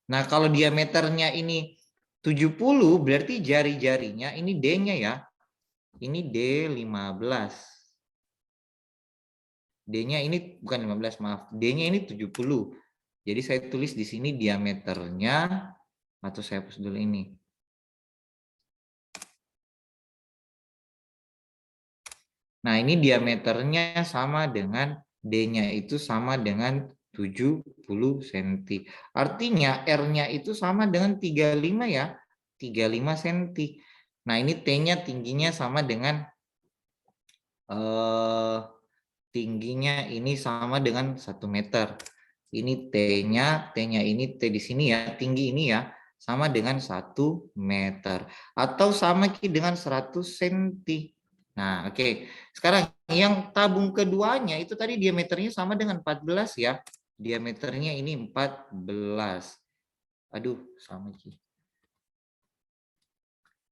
S1: Nah, kalau diameternya ini 70 berarti jari-jarinya ini D-nya ya. Ini D15. D-nya ini bukan 15, maaf. D-nya ini 70. Jadi saya tulis di sini diameternya, atau saya hapus dulu ini. Nah, ini diameternya sama dengan D-nya itu sama dengan 70 cm. Artinya R-nya itu sama dengan 35 ya. 35 cm. Nah, ini T-nya tingginya sama dengan tingginya ini sama dengan 1 meter. Ini T-nya ini T di sini ya, tinggi ini ya, sama dengan 1 meter. Atau sama dengan 100 cm. Nah, oke. Sekarang yang tabung keduanya itu tadi diameternya sama dengan 14 ya. Diameternya ini 14. Aduh, sama Ki.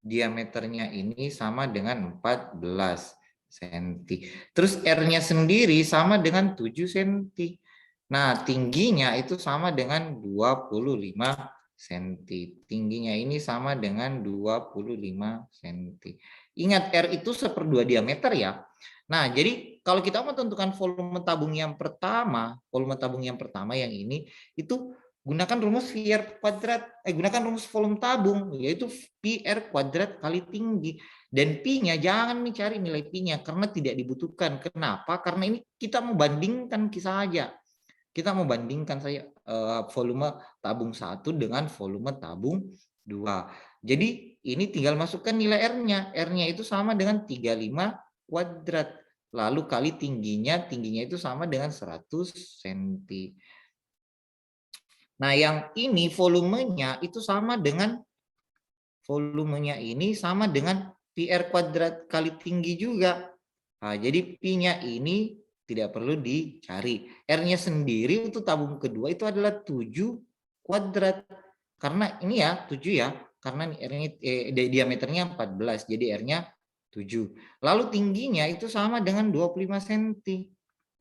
S1: Diameternya ini sama dengan 14 cm. Terus R-nya sendiri sama dengan 7 cm. Nah, tingginya itu sama dengan 25 cm. Tingginya ini sama dengan 25 cm. Ingat, R itu 1/2 diameter ya. Nah, jadi kalau kita mau tentukan volume tabung yang pertama yang ini, itu gunakan rumus PR kuadrat, gunakan rumus volume tabung, yaitu PR kuadrat kali tinggi. Dan Pi-nya jangan mencari nilai Pi-nya karena tidak dibutuhkan. Kenapa? Karena ini kita mau bandingkan saja. Kita mau bandingkan saja volume tabung 1 dengan volume tabung 2. Jadi ini tinggal masukkan nilai R-nya. R-nya itu sama dengan 35 kuadrat. Lalu kali tingginya itu sama dengan 100 cm. Nah, yang ini volumenya itu sama dengan volumenya ini sama dengan PR kuadrat kali tinggi juga. Nah, jadi Pi-nya ini tidak perlu dicari. R-nya sendiri untuk tabung kedua itu adalah 7 kuadrat. Karena ini ya 7 ya, karena R-nya diameternya 14, jadi R-nya 7. Lalu tingginya itu sama dengan 25 cm.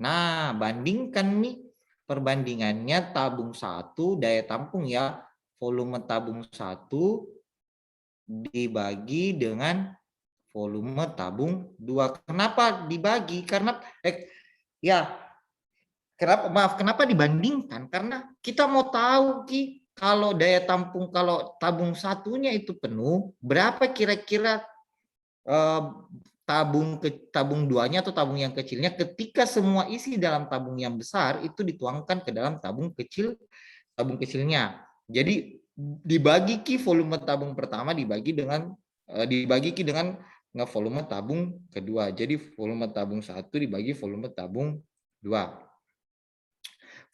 S1: Nah, bandingkan nih perbandingannya tabung 1 daya tampung ya, volume tabung 1 dibagi dengan volume tabung 2. Kenapa dibagi? Karena kenapa dibandingkan? Karena kita mau tahu Ki, kalau daya tampung kalau tabung satunya itu penuh, berapa kira-kira tabung duanya atau tabung yang kecilnya ketika semua isi dalam tabung yang besar itu dituangkan ke dalam tabung kecilnya. Jadi dibagi Ki volume tabung pertama dibagi Ki dengan volume tabung kedua. Jadi volume tabung 1 dibagi volume tabung 2.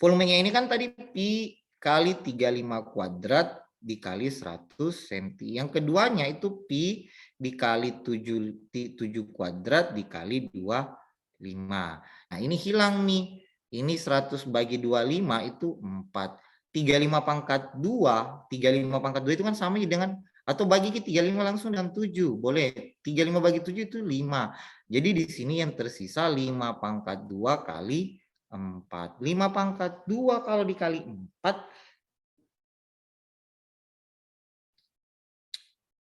S1: Volumenya ini kan tadi Pi kali 35 kuadrat dikali 100 cm. Yang keduanya itu Pi dikali 7 kuadrat dikali 25. Nah ini hilang nih. Ini 100 bagi 25 itu 4. 35 pangkat 2. 35 pangkat 2 itu kan sama dengan, atau bagi 35 langsung dengan 7. Boleh. 35 bagi 7 itu 5. Jadi di sini yang tersisa 5 pangkat 2 kali 4. 5 pangkat 2 kalau dikali 4.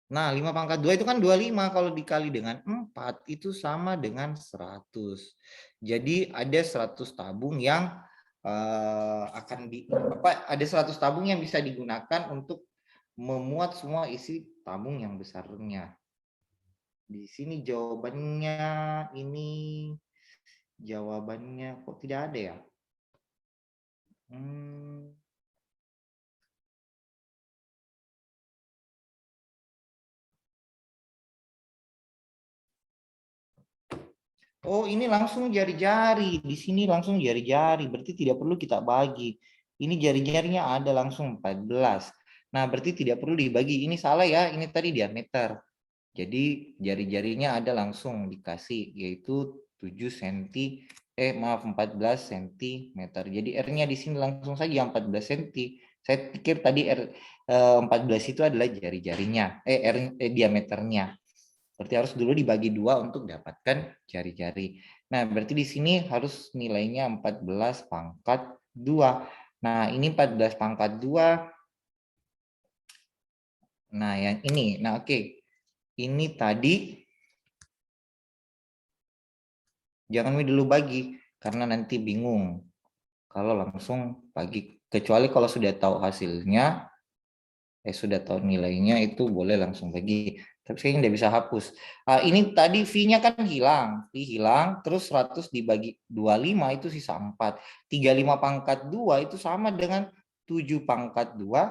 S1: Nah, 5 pangkat 2 itu kan 25. Kalau dikali dengan 4 itu sama dengan 100. Jadi ada 100 tabung yang ada 100 tabung yang bisa digunakan untuk memuat semua isi tabung yang besarnya. Di sini jawabannya kok tidak ada ya? Oh, ini langsung jari-jari. Di sini langsung jari-jari. Berarti tidak perlu kita bagi. Ini jari-jarinya ada langsung 14. Nah, berarti tidak perlu dibagi. Ini salah ya. Ini tadi diameter. Jadi jari-jarinya ada langsung dikasih, yaitu 7 cm. 14 cm. Jadi R-nya di sini langsung saja 14 cm. Saya pikir tadi R14 itu adalah jari-jarinya. Diameternya. Berarti harus dulu dibagi 2 untuk dapatkan jari-jari. Nah, berarti di sini harus nilainya 14 pangkat 2. Nah, ini 14 pangkat 2. Nah, yang ini. Nah, oke. Ini tadi jangan dulu bagi, karena nanti bingung kalau langsung bagi. Kecuali kalau sudah tahu hasilnya, sudah tahu nilainya, itu boleh langsung bagi. Tapi saya tidak bisa hapus. Ini tadi V-nya kan hilang. V hilang, terus 100 dibagi 25 itu sisa 4. 35 pangkat 2 itu sama dengan 7 pangkat 2,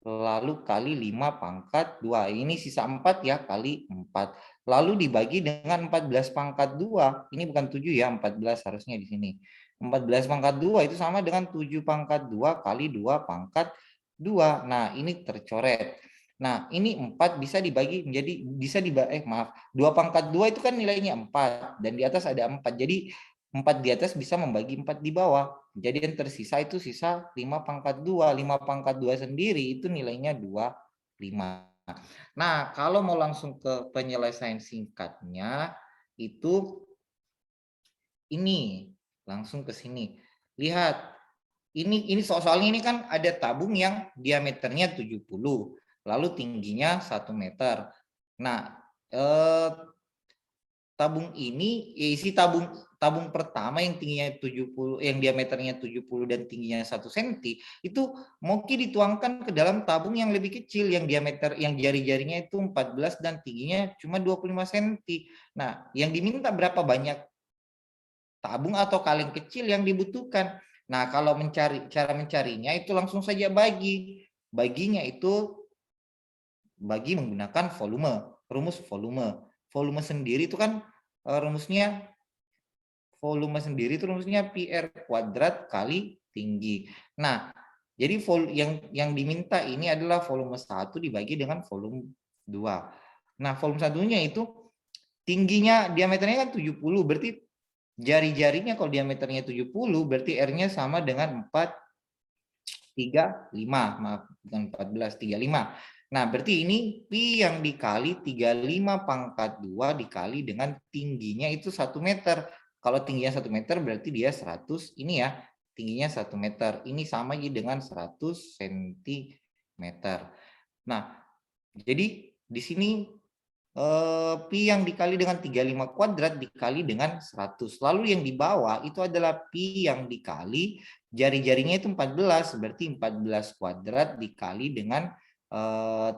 S1: lalu kali 5 pangkat 2. Ini sisa 4 ya, kali 4. Lalu dibagi dengan 14 pangkat 2. Ini bukan 7 ya, 14 harusnya di sini. 14 pangkat 2 itu sama dengan 7 pangkat 2 kali 2 pangkat 2. Nah, ini tercoret. Nah, ini 4 bisa dibagi menjadi, 2 pangkat 2 itu kan nilainya 4. Dan di atas ada 4. Jadi 4 di atas bisa membagi 4 di bawah. Jadi yang tersisa itu sisa 5 pangkat 2. 5 pangkat 2 sendiri itu nilainya 25. Nah, kalau mau langsung ke penyelesaian singkatnya, itu ini. Langsung ke sini. Lihat. Ini soalnya ini kan ada tabung yang diameternya 70, lalu tingginya 1 meter. Nah, tabung ini isi tabung pertama yang tingginya 70, yang diameternya 70 dan tingginya 1 cm, itu mungkin dituangkan ke dalam tabung yang lebih kecil yang jari-jarinya itu 14 dan tingginya cuma 25 cm. Nah, yang diminta berapa banyak tabung atau kaleng kecil yang dibutuhkan. Nah, kalau cara mencarinya itu langsung saja bagi. Baginya itu bagi menggunakan rumus volume. Volume sendiri itu kan rumusnya PR kuadrat kali tinggi. Nah, Jadi yang diminta ini adalah volume 1 dibagi dengan volume 2. Nah, volume satunya itu tingginya diameternya kan 70, berarti jari-jarinya kalau diameternya 70 berarti R-nya sama dengan 435, maaf bukan 14, 35. Nah, berarti ini pi yang dikali 35 pangkat 2 dikali dengan tingginya itu 1 meter. Kalau tingginya 1 meter berarti dia 100, ini ya, tingginya 1 meter. Ini sama aja dengan 100 cm. Nah, jadi di sini pi yang dikali dengan 35 kuadrat dikali dengan 100. Lalu yang di bawah itu adalah pi yang dikali jari-jarinya itu 14, berarti 14 kuadrat dikali dengan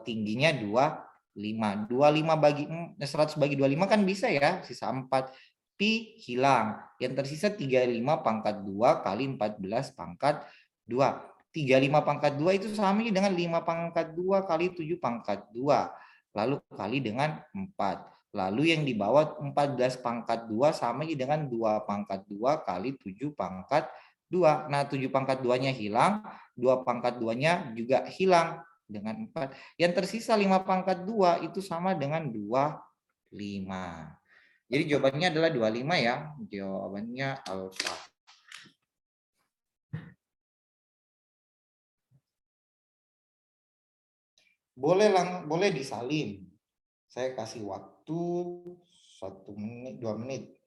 S1: tingginya 25. 25 bagi 100 bagi 25 kan bisa ya, sisa 4. Pi hilang. Yang tersisa 35 pangkat 2 kali 14 pangkat 2. 35 pangkat 2 itu sama dengan 5 pangkat 2 kali 7 pangkat 2. Lalu kali dengan 4. Lalu yang di bawah 14 pangkat 2 sama dengan 2 pangkat 2 kali 7 pangkat 2. Nah, 7 pangkat 2-nya hilang, 2 pangkat 2-nya juga hilang dengan 4. Yang tersisa 5 pangkat 2 itu sama dengan 25. Jadi jawabannya adalah 25 ya. Jawabannya alfa. Boleh disalin. Saya kasih waktu 1 menit, 2 menit.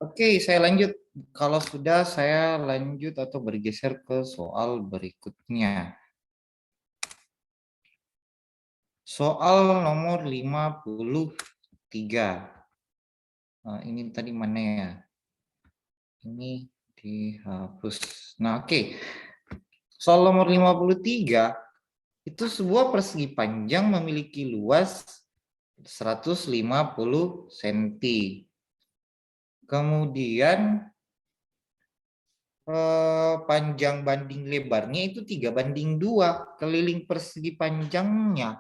S1: Oke, saya lanjut. Kalau sudah, saya lanjut atau bergeser ke soal berikutnya. Soal nomor 53. Nah, ini tadi mana ya? Ini dihapus. Nah, oke. Soal nomor 53, itu sebuah persegi panjang memiliki luas 150 cm. Kemudian panjang banding lebarnya itu 3:2. Keliling persegi panjangnya,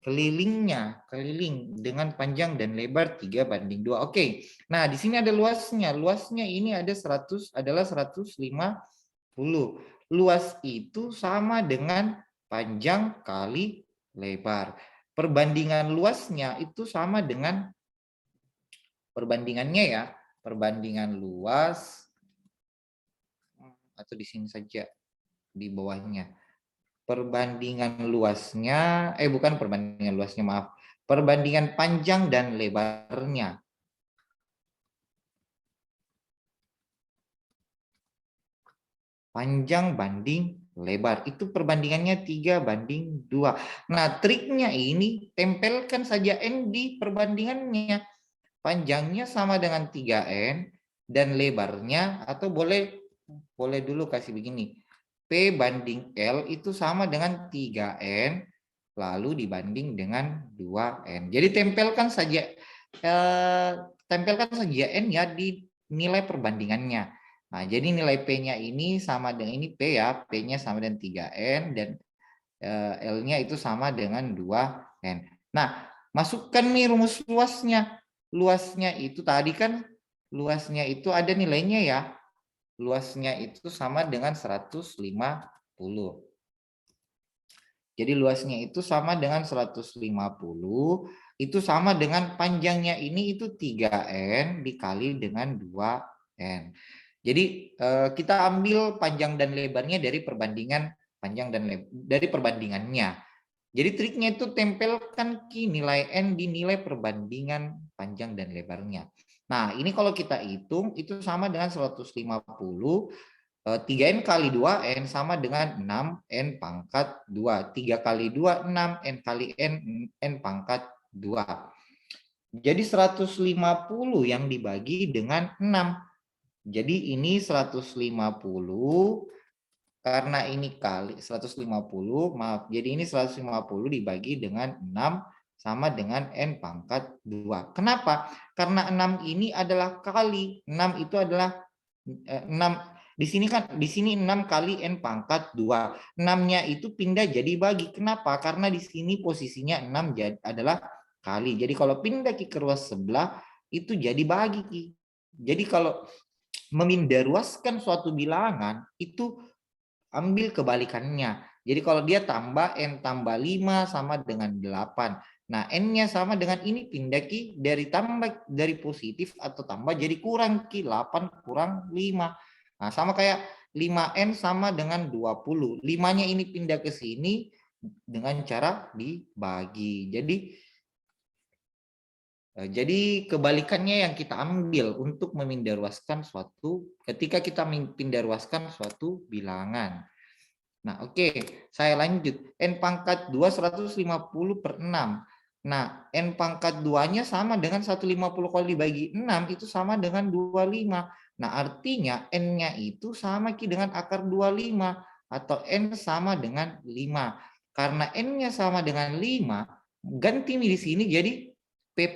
S1: keliling dengan panjang dan lebar 3:2. Oke. Nah, di sini ada luasnya. Luasnya ini adalah 150. Luas itu sama dengan panjang kali lebar. Perbandingan luasnya itu sama dengan perbandingannya ya. Perbandingan luas atau di sini saja di bawahnya. Perbandingan luasnya, bukan perbandingan luasnya, maaf. Perbandingan panjang dan lebarnya. Panjang banding lebar. Itu perbandingannya 3:2. Nah, triknya ini tempelkan saja N di perbandingannya. Panjangnya sama dengan 3N dan lebarnya, atau boleh dulu kasih begini. P banding L itu sama dengan 3N lalu dibanding dengan 2N. Jadi tempelkan saja N ya di nilai perbandingannya. Nah, jadi nilai P-nya ini sama dengan ini P ya, P-nya sama dengan 3N dan L-nya itu sama dengan 2N. Nah, masukkan nih rumus luasnya. Luasnya itu tadi kan luasnya itu ada nilainya ya. Luasnya itu sama dengan 150. Jadi luasnya itu sama dengan 150, itu sama dengan panjangnya ini itu 3N dikali dengan 2N. Jadi kita ambil panjang dan lebarnya dari perbandingan panjang dan lebar dari perbandingannya. Jadi triknya itu tempelkan nilai N di nilai perbandingan panjang dan lebarnya. Nah, ini kalau kita hitung itu sama dengan 150. 3N kali 2N sama dengan 6N pangkat 2. 3 kali 2, 6N kali N pangkat 2. Jadi 150 yang dibagi dengan 6. Jadi ini 150, karena ini kali 150, maaf. Jadi ini 150 dibagi dengan 6 sama dengan N pangkat 2. Kenapa? Karena 6 ini adalah kali. 6 itu adalah 6. Di sini 6 kali N pangkat 2. 6-nya itu pindah jadi bagi. Kenapa? Karena di sini posisinya 6 adalah kali. Jadi kalau pindah ke ruas sebelah itu jadi bagi. Jadi kalau memindaruaskan suatu bilangan itu ambil kebalikannya. Jadi kalau dia tambah N tambah 5 sama dengan 8. Nah, N-nya sama dengan ini pindah ki dari positif atau tambah jadi kurang ki 8 kurang 5. Nah, sama kayak 5N sama dengan 20. 5-nya ini pindah ke sini dengan cara dibagi. Jadi kebalikannya yang kita ambil untuk memindaruaskan ketika kita memindaruaskan suatu bilangan. Nah, oke, saya lanjut. N pangkat 2 150 per 6. Nah, N pangkat 2-nya sama dengan 150 kalau dibagi 6 itu sama dengan 25. Nah, artinya N-nya itu sama dengan akar 25 atau N sama dengan 5. Karena N-nya sama dengan 5, ganti di sini jadi P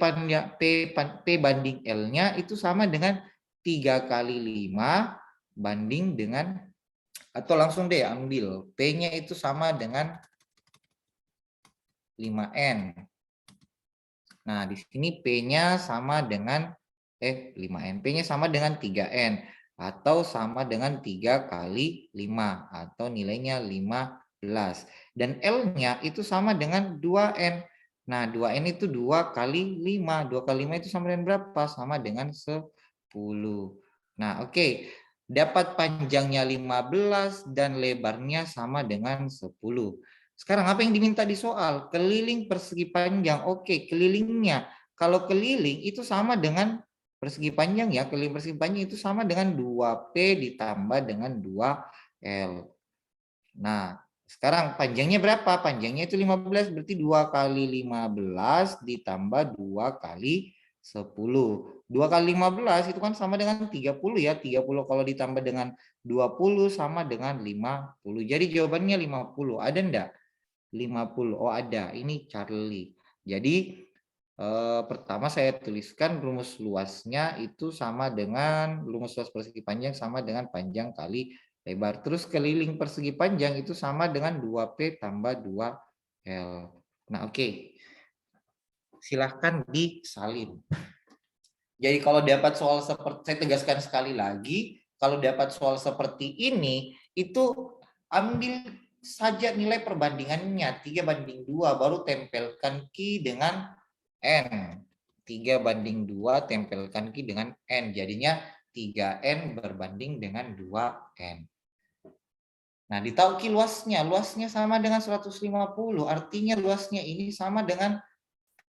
S1: banding L-nya itu sama dengan 3 kali 5 banding dengan, atau langsung deh ambil P-nya itu sama dengan 5N. Nah, di sini P-nya sama dengan 5N. P-nya sama dengan 3N. atau sama dengan 3 kali 5 atau nilainya 15. Dan L-nya itu sama dengan 2N. Nah, 2N itu 2 kali 5. 2 kali 5 itu sama dengan berapa? Sama dengan 10. Nah, oke. Dapat panjangnya 15 dan lebarnya sama dengan 10. Sekarang apa yang diminta di soal? Keliling persegi panjang. Oke, kelilingnya. Kalau keliling itu sama dengan persegi panjang ya, keliling persegi panjang itu sama dengan 2P ditambah dengan 2L. Nah, sekarang panjangnya berapa? Panjangnya itu 15, berarti 2 kali 15 ditambah 2 kali 10. 2 kali 15 itu kan sama dengan 30 ya. 30 kalau ditambah dengan 20 sama dengan 50. Jadi jawabannya 50. Ada enggak? 50. Oh ada, ini Charlie. Jadi pertama saya tuliskan rumus luasnya itu sama dengan rumus luas persegi panjang sama dengan panjang kali lebar. Terus keliling persegi panjang itu sama dengan 2P tambah 2L. Nah oke, silahkan disalin. Jadi kalau dapat soal seperti, saya tegaskan sekali lagi, kalau dapat soal seperti ini, itu ambil saja nilai perbandingannya 3:2, baru tempelkan Q dengan N. 3:2 tempelkan Q dengan N. Jadinya 3N berbanding dengan 2N. Nah, ditahu Q luasnya. Luasnya sama dengan 150. Artinya luasnya ini sama dengan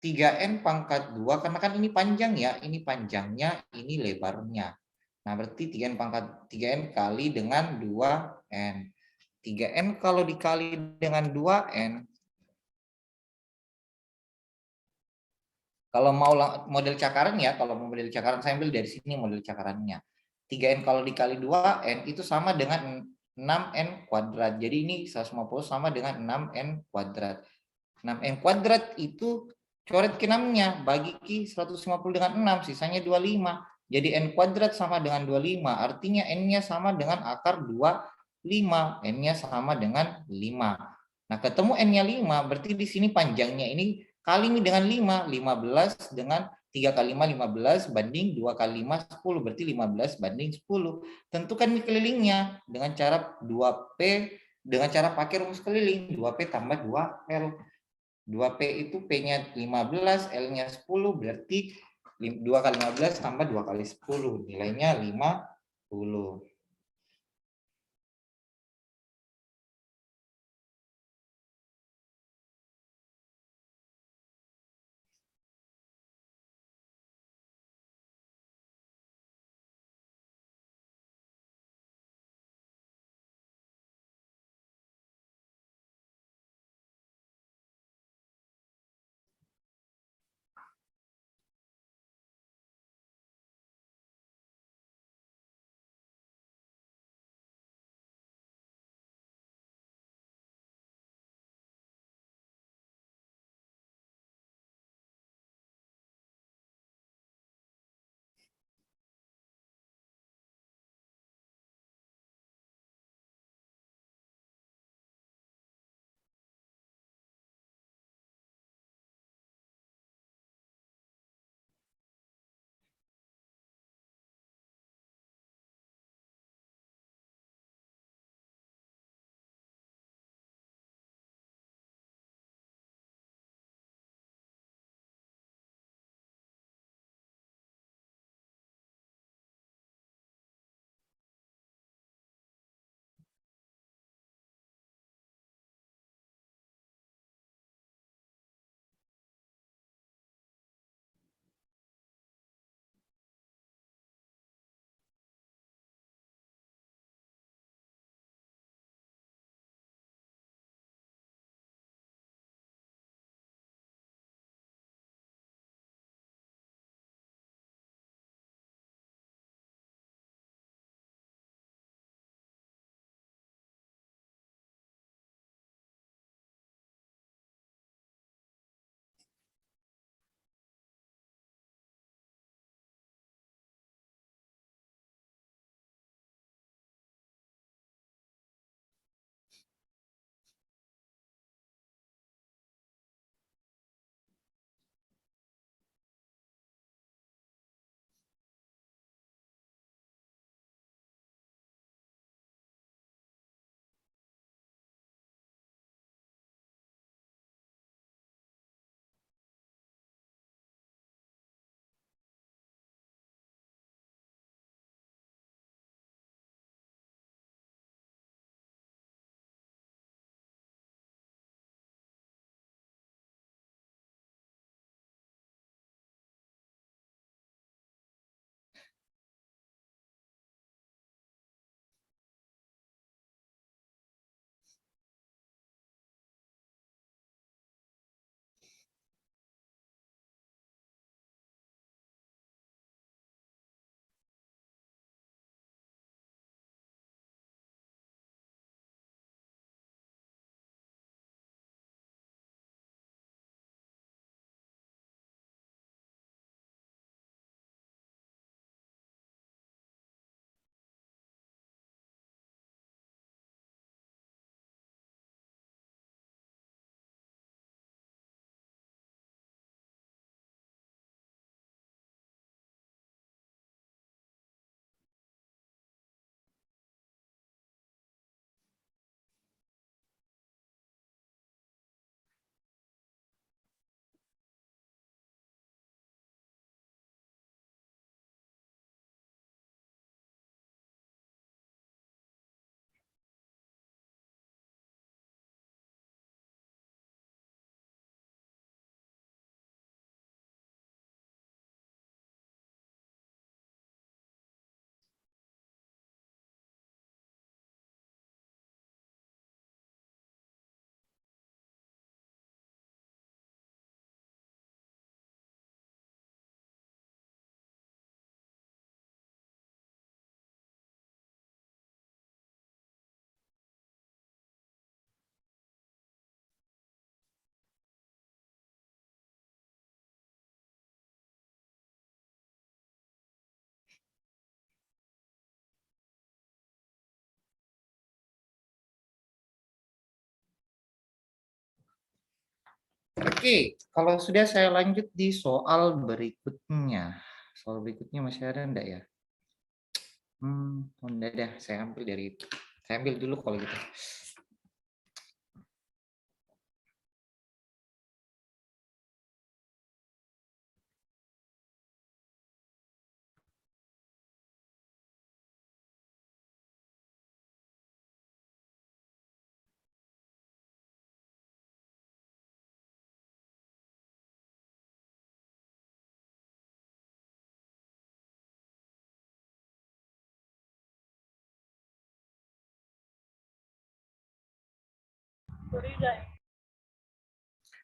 S1: 3N pangkat 2. Karena kan ini panjang ya. Ini panjangnya, ini lebarnya. Nah, berarti 3N kali dengan 2N. 3N kalau dikali dengan 2N, kalau mau model cakaran ya, kalau mau model cakaran saya ambil dari sini model cakarannya. 3N kalau dikali 2N itu sama dengan 6N kuadrat. Jadi ini 150 sama dengan 6N kuadrat. 6N kuadrat itu coret ke 6-nya, bagi Ki 150 dengan 6, sisanya 25. Jadi N kuadrat sama dengan 25, artinya N-nya sama dengan akar 25. N-nya sama dengan 5. Nah, ketemu N-nya 5, berarti di sini panjangnya ini kali ini dengan 5, 15 dengan 3 kali 5, 15 banding 2 kali 5, 10, berarti 15 banding 10. Tentukan kelilingnya dengan cara 2P, dengan cara pakai rumus keliling, 2P tambah 2L. 2P itu P-nya 15, L-nya 10, berarti 2 kali 15 tambah 2 kali 10, nilainya 50. Oke, kalau sudah saya lanjut di soal berikutnya. Soal berikutnya masih ada enggak ya? Enggak deh, saya ambil dulu kalau gitu.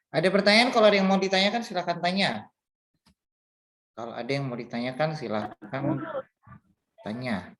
S1: Ada pertanyaan? Kalau ada yang mau ditanyakan silakan tanya. Kalau ada yang mau ditanyakan silakan tanya.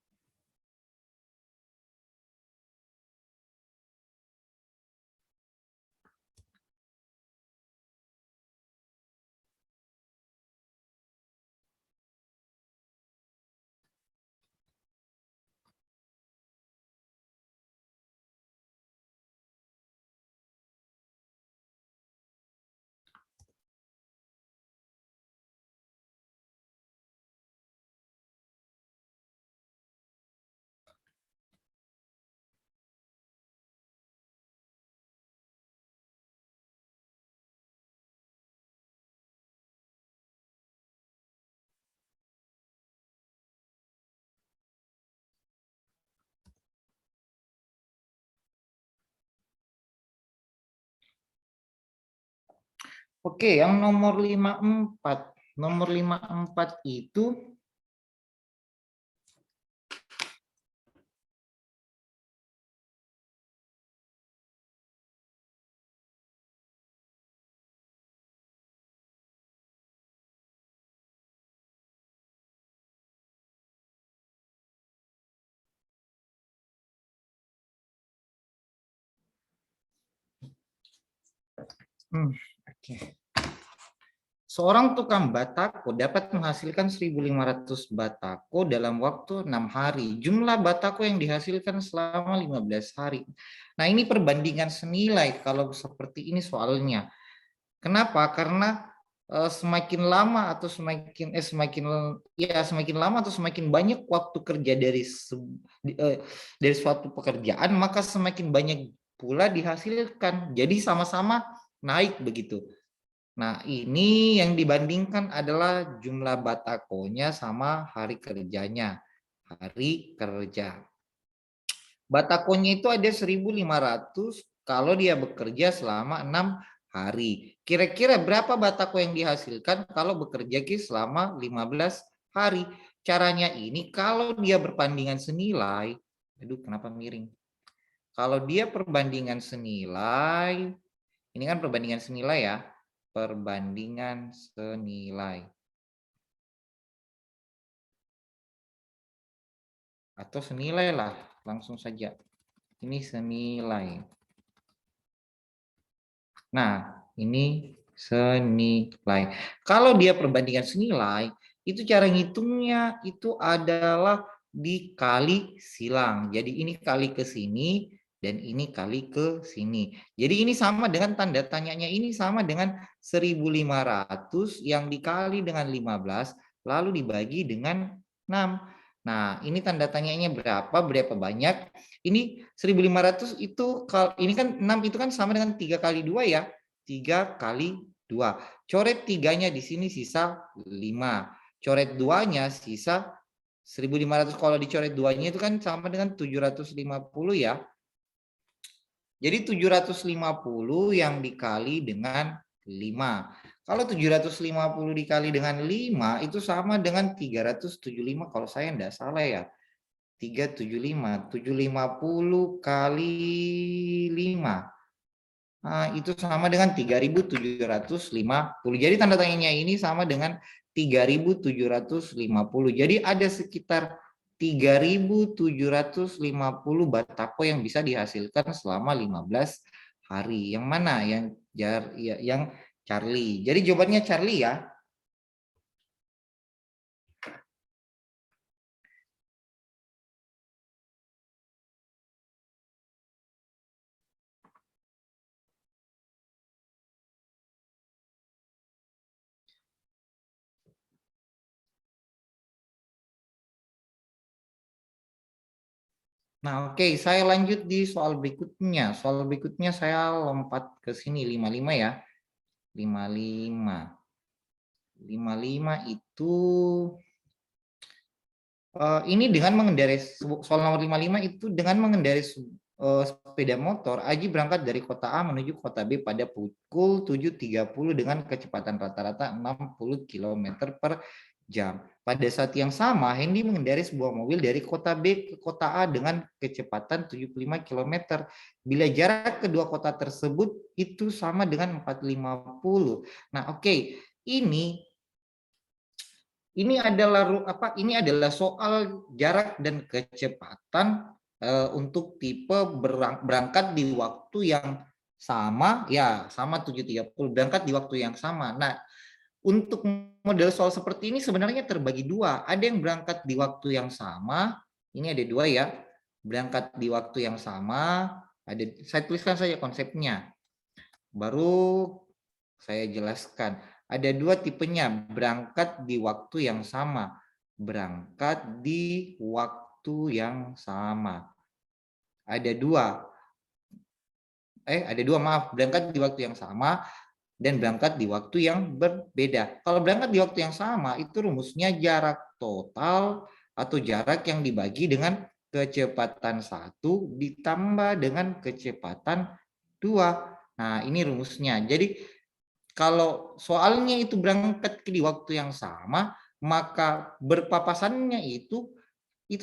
S1: Oke, yang nomor 54. Nomor 54 itu oke. Seorang tukang batako dapat menghasilkan 1.500 batako dalam waktu 6 hari. Jumlah batako yang dihasilkan selama 15 hari. Nah, ini perbandingan senilai kalau seperti ini soalnya. Kenapa? Karena semakin lama atau semakin lama atau semakin banyak waktu kerja dari suatu pekerjaan, maka semakin banyak pula dihasilkan. Jadi sama-sama naik begitu. Nah, ini yang dibandingkan adalah jumlah batakonya sama hari kerjanya. Hari kerja. Batakonya itu ada 1.500 kalau dia bekerja selama 6 hari. Kira-kira berapa batako yang dihasilkan kalau bekerja selama 15 hari? Caranya ini kalau dia berbandingan senilai, aduh kenapa miring? Kalau dia perbandingan senilai, ini kan perbandingan senilai ya, perbandingan senilai. Atau senilai lah, langsung saja. Ini senilai. Nah, ini senilai. Kalau dia perbandingan senilai, itu cara ngitungnya itu adalah dikali silang. Jadi ini kali ke sini dan ini kali ke sini. Jadi ini sama dengan tanda tanyanya ini sama dengan 1.500 yang dikali dengan 15 lalu dibagi dengan 6. Nah, ini tanda tanyanya berapa banyak. Ini 1.500 itu ini kan 6 itu kan sama dengan 3 kali 2 ya. 3 kali 2. Coret 3-nya di sini sisa 5. Coret 2-nya sisa 1.500. Kalau dicoret 2-nya itu kan sama dengan 750 ya. Jadi 750 yang dikali dengan 5. Kalau 750 dikali dengan 5 itu sama dengan 375 kalau saya enggak salah ya. 375, 750 kali 5. Nah, itu sama dengan 3.750. Jadi tanda tanyanya ini sama dengan 3.750. Jadi ada sekitar 3.750 batako yang bisa dihasilkan selama 15 hari. Yang mana? Yang Charlie. Jadi jawabannya Charlie ya. Nah, oke, saya lanjut di soal berikutnya. Soal berikutnya saya lompat ke sini 55 ya. 55. 55 itu ini dengan mengendarai soal nomor 55 itu dengan mengendarai sepeda motor, Aji berangkat dari kota A menuju kota B pada pukul 7.30 dengan kecepatan rata-rata 60 km per jam. Pada saat yang sama, Hendy mengendarai sebuah mobil dari kota B ke kota A dengan kecepatan 75 km. Bila jarak kedua kota tersebut itu sama dengan 450. Nah, oke. Ini adalah soal jarak dan kecepatan untuk tipe berangkat di waktu yang sama, ya sama 7.30 berangkat di waktu yang sama. Nah, untuk model soal seperti ini sebenarnya terbagi dua. Ada yang berangkat di waktu yang sama, ini ada dua ya, berangkat di waktu yang sama. Saya tuliskan saja konsepnya, baru saya jelaskan. Ada dua tipenya, berangkat di waktu yang sama. Berangkat di waktu yang sama. Ada dua, maaf, berangkat di waktu yang sama dan berangkat di waktu yang berbeda. Kalau berangkat di waktu yang sama, itu rumusnya jarak total atau jarak yang dibagi dengan kecepatan 1 ditambah dengan kecepatan 2. Nah, ini rumusnya. Jadi kalau soalnya itu berangkat di waktu yang sama, maka berpapasannya itu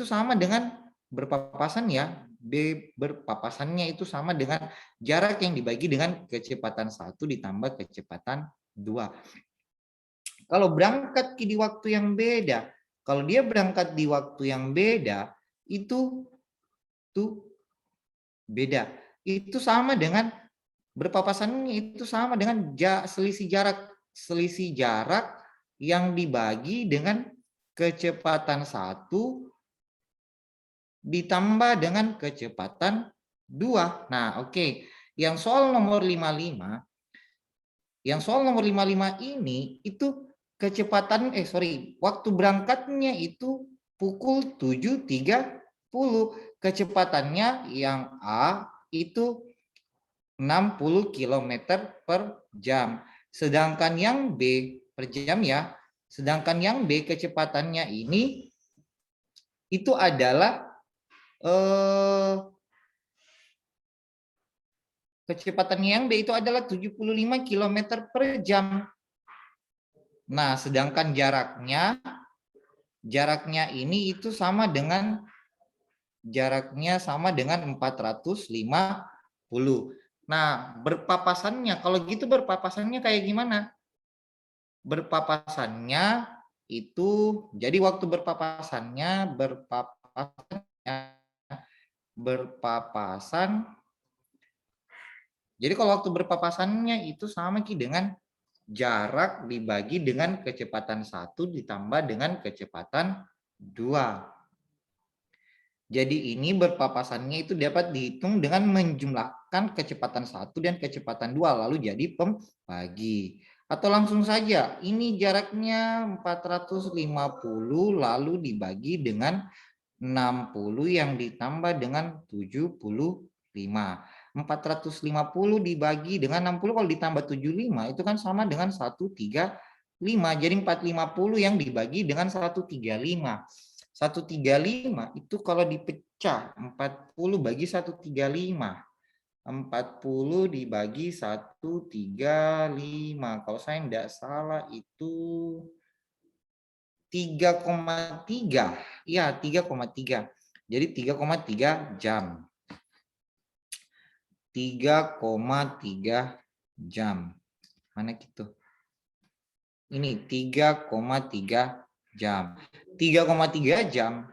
S1: sama dengan berpapasan ya. Berpapasannya itu sama dengan jarak yang dibagi dengan kecepatan 1 ditambah kecepatan 2. Kalau berangkat di waktu yang beda, kalau dia berangkat di waktu yang beda, itu tuh beda. Itu sama dengan berpapasannya itu sama dengan selisih jarak yang dibagi dengan kecepatan 1 ditambah dengan kecepatan 2. Nah, oke. Yang soal nomor 55, ini itu kecepatan waktu berangkatnya itu pukul 7.30. Kecepatannya yang A itu 60 km per jam. Sedangkan yang B per jam ya. Sedangkan yang B kecepatannya ini itu adalah kecepatannya yang B itu adalah 75 km per jam. Nah, sedangkan jaraknya ini itu sama dengan 450. Nah, berpapasannya, kalau gitu berpapasannya kayak gimana? Berpapasannya itu, jadi waktu berpapasan, jadi kalau waktu berpapasannya itu sama dengan jarak dibagi dengan kecepatan 1 ditambah dengan kecepatan 2. Jadi ini berpapasannya itu dapat dihitung dengan menjumlahkan kecepatan 1 dan kecepatan 2 lalu jadi pembagi. Atau langsung saja, ini jaraknya 450 lalu dibagi dengan 60 yang ditambah dengan 75. 450 dibagi dengan 60 kalau ditambah 75 itu kan sama dengan 135. Jadi 450 yang dibagi dengan 135. 135 itu kalau dipecah 40 bagi 135. 40 dibagi 135. Kalau saya tidak salah itu 3,3. Ya, 3,3. Jadi 3,3 jam. 3,3 jam. Mana gitu? Ini 3,3 jam. 3,3 jam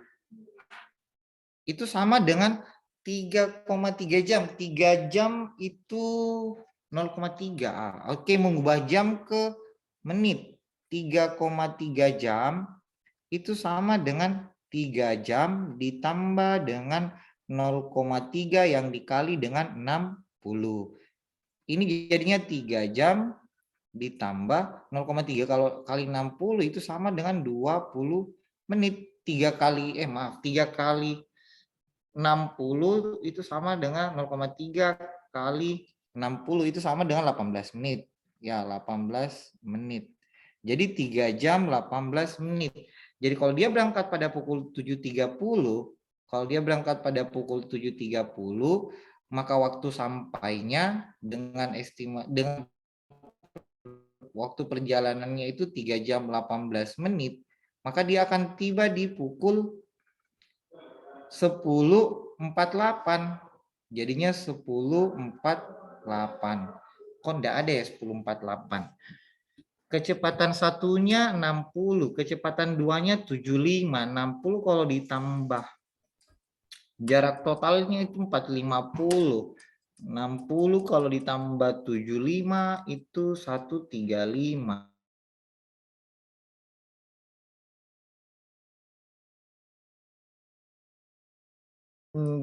S1: itu sama dengan 3,3 jam. 3 jam itu 0,3. Oke, mengubah jam ke menit. 3,3 jam itu sama dengan 3 jam ditambah dengan 0,3 yang dikali dengan 60. Ini jadinya 3 jam ditambah 0,3 kalau kali 60 itu sama dengan 20 menit. 3 kali 60 itu sama dengan 0,3 kali 60 itu sama dengan 18 menit. Ya, 18 menit. Jadi 3 jam 18 menit. Jadi kalau dia berangkat pada pukul 7.30, maka waktu sampainya dengan waktu perjalanannya itu 3 jam 18 menit, maka dia akan tiba di pukul 10.48. Jadinya 10.48. Kok enggak ada ya 10.48? Kecepatan satunya 60, kecepatan duanya 75. 60 kalau ditambah jarak totalnya itu 450. 60 kalau ditambah 75 itu 135.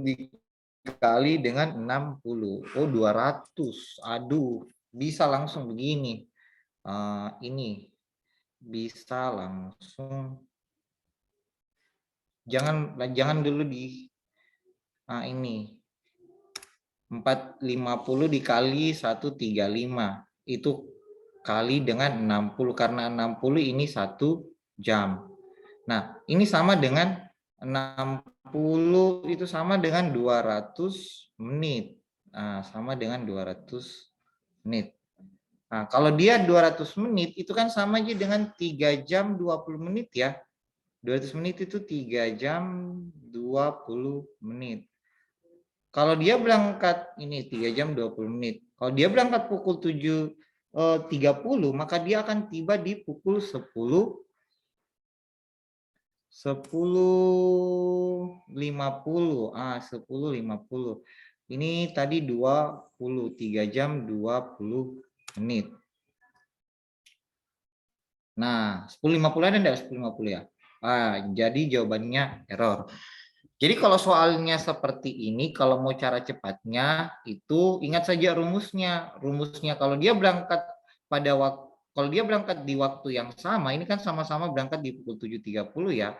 S1: Dikali dengan 60. Oh, 200. Aduh, bisa langsung begini. Ini bisa langsung. Jangan dulu di ini. 450 dikali 135. Itu kali dengan 60 karena 60 ini 1 jam. Nah, ini sama dengan 60 itu sama dengan 200 menit. Nah, sama dengan 200 menit. Nah, kalau dia 200 menit itu kan sama aja dengan 3 jam 20 menit ya. 200 menit itu 3 jam 20 menit. Kalau dia berangkat ini 3 jam 20 menit. Kalau dia berangkat pukul 7.30, maka dia akan tiba di pukul 10.50. 10.50. Ini tadi 3 jam 20 menit. Nah, 10.50 ada enggak 10.50 ya? Jadi jawabannya error. Jadi kalau soalnya seperti ini, kalau mau cara cepatnya itu ingat saja rumusnya. Rumusnya kalau dia berangkat di waktu yang sama, ini kan sama-sama berangkat di pukul 7.30 ya.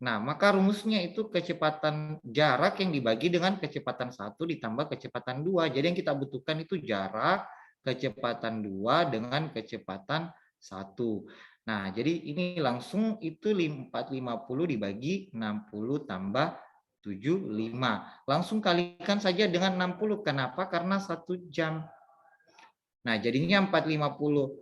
S1: Nah, maka rumusnya itu kecepatan jarak yang dibagi dengan kecepatan 1 ditambah kecepatan 2. Jadi yang kita butuhkan itu jarak, kecepatan 2 dengan kecepatan 1. Nah, jadi ini langsung itu 450 dibagi 60 tambah 75. Langsung kalikan saja dengan 60. Kenapa? Karena 1 jam. Nah, jadinya 450.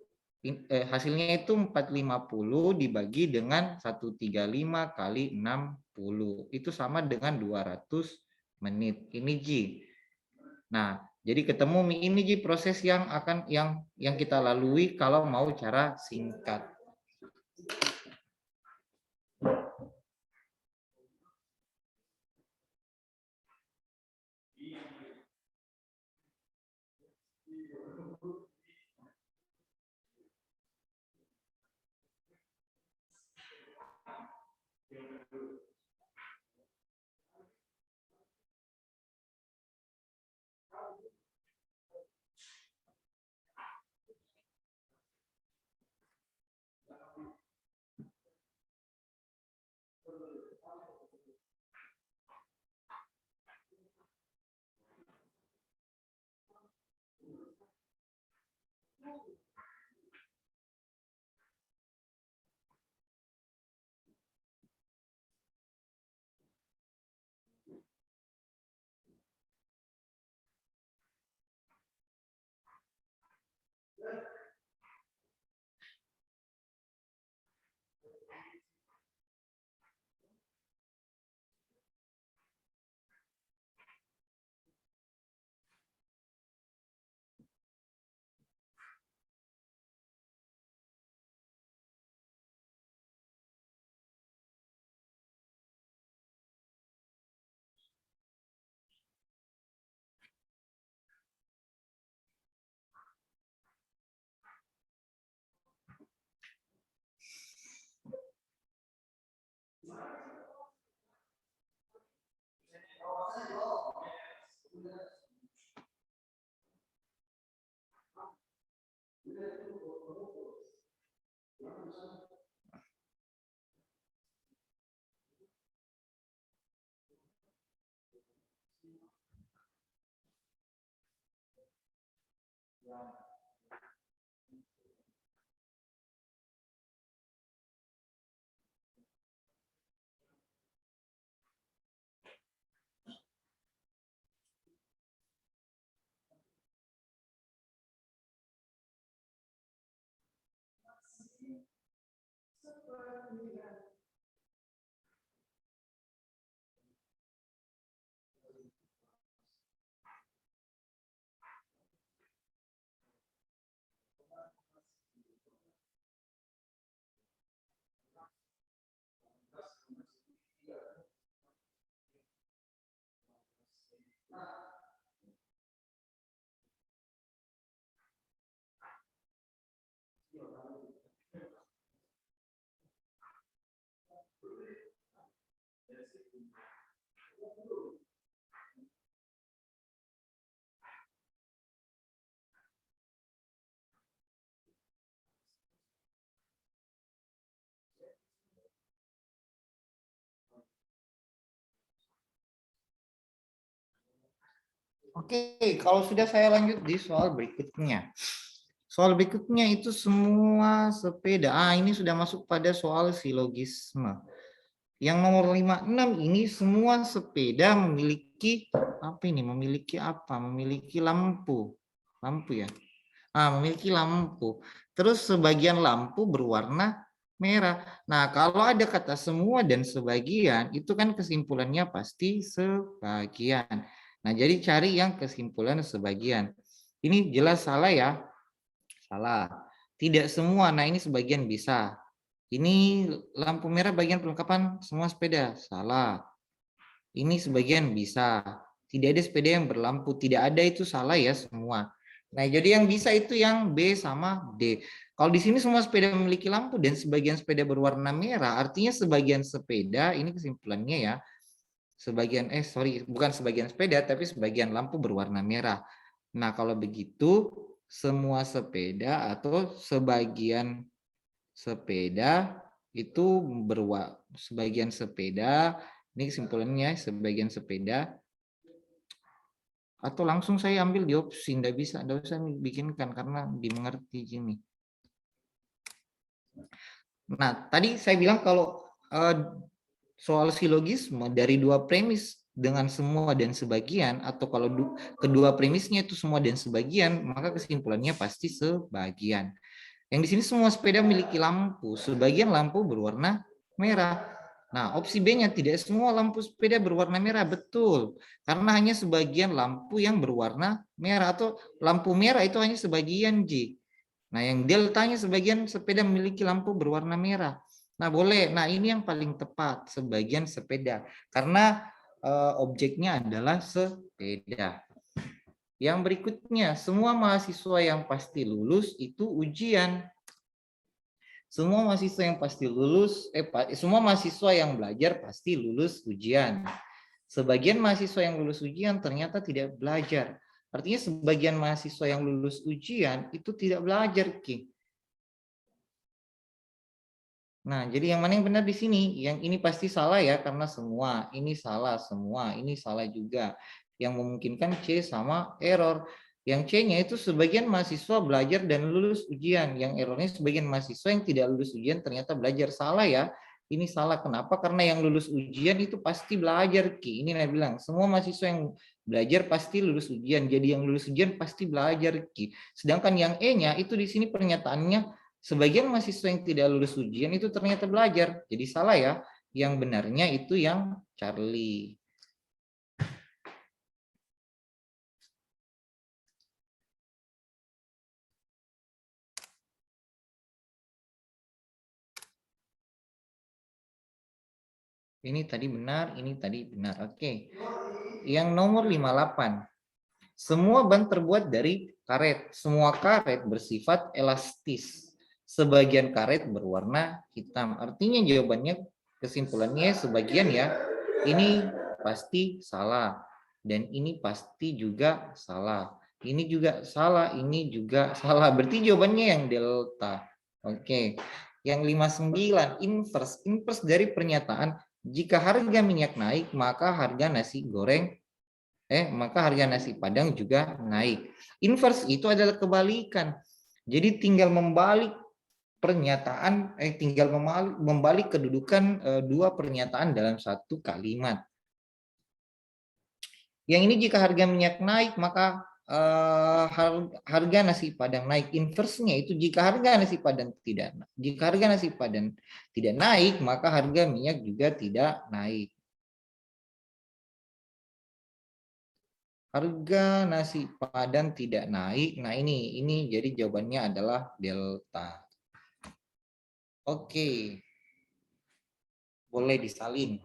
S1: Hasilnya itu 450 dibagi dengan 135 kali 60. Itu sama dengan 200 menit. Ini Ji. Nah, jadi ketemu ini Ji proses yang kita lalui kalau mau cara singkat. Oke, kalau sudah saya lanjut di soal berikutnya. Soal berikutnya itu semua sepeda. Ini sudah masuk pada soal silogisme. Yang nomor 56 ini semua sepeda memiliki apa ini? Memiliki apa? Memiliki lampu. Lampu ya. Memiliki lampu. Terus sebagian lampu berwarna merah. Nah, kalau ada kata semua dan sebagian, itu kan kesimpulannya pasti sebagian. Nah, jadi cari yang kesimpulan sebagian. Ini jelas salah ya. Salah. Tidak semua. Nah, ini sebagian bisa. Ini lampu merah bagian perlengkapan semua sepeda. Salah. Ini sebagian bisa. Tidak ada sepeda yang berlampu. Tidak ada itu salah ya semua. Nah, jadi yang bisa itu yang B sama D. Kalau di sini semua sepeda memiliki lampu dan sebagian sepeda berwarna merah, artinya sebagian sepeda, ini kesimpulannya ya, bukan sebagian sepeda, tapi sebagian lampu berwarna merah. Nah, kalau begitu, semua sepeda atau sebagian sepeda itu sebagian sepeda, ini kesimpulannya sebagian sepeda, atau langsung saya ambil di opsi, enggak usah bikinkan karena dimengerti gini. Nah, tadi saya bilang kalau soal silogisme dari dua premis dengan semua dan sebagian, atau kalau kedua premisnya itu semua dan sebagian, maka kesimpulannya pasti sebagian. Yang di sini semua sepeda memiliki lampu, sebagian lampu berwarna merah. Nah, opsi B-nya tidak semua lampu sepeda berwarna merah, betul. Karena hanya sebagian lampu yang berwarna merah, atau lampu merah itu hanya sebagian J. Nah, yang deltanya sebagian sepeda memiliki lampu berwarna merah. Nah, boleh. Nah, ini yang paling tepat, sebagian sepeda. Karena objeknya adalah sepeda. Yang berikutnya, semua mahasiswa yang pasti lulus itu ujian. Semua mahasiswa yang pasti lulus, semua mahasiswa yang belajar pasti lulus ujian. Sebagian mahasiswa yang lulus ujian ternyata tidak belajar. Artinya sebagian mahasiswa yang lulus ujian itu tidak belajar, Ki. Nah, jadi yang mana yang benar di sini? Yang ini pasti salah ya, karena semua. Ini salah semua, ini salah juga. Yang memungkinkan C sama error. Yang C-nya itu sebagian mahasiswa belajar dan lulus ujian. Yang errornya sebagian mahasiswa yang tidak lulus ujian ternyata belajar. Salah ya. Ini salah. Kenapa? Karena yang lulus ujian itu pasti belajar, Ki. Ini saya bilang, semua mahasiswa yang belajar pasti lulus ujian. Jadi yang lulus ujian pasti belajar, Ki. Sedangkan yang E-nya itu di sini pernyataannya sebagian mahasiswa yang tidak lulus ujian itu ternyata belajar. Jadi salah ya. Yang benarnya itu yang Charlie. Ini tadi benar, ini tadi benar. Oke. Yang nomor 58. Semua ban terbuat dari karet. Semua karet bersifat elastis. Sebagian karet berwarna hitam. Artinya jawabannya, kesimpulannya sebagian ya. Ini pasti salah. Dan ini pasti juga salah. Ini juga salah, ini juga salah. Berarti jawabannya yang delta. Oke. Yang 59, inverse. Inverse dari pernyataan, jika harga minyak naik, maka harga nasi goreng maka harga nasi Padang juga naik. Inverse itu adalah kebalikan. Jadi tinggal membalik pernyataan, tinggal membalik kedudukan dua pernyataan dalam satu kalimat. Yang ini jika harga minyak naik, maka harga nasi Padang naik. Inversenya itu jika harga nasi Padang tidak naik, maka harga minyak juga tidak naik. Harga nasi Padang tidak naik. Nah, ini jadi jawabannya adalah delta. Oke. Boleh disalin.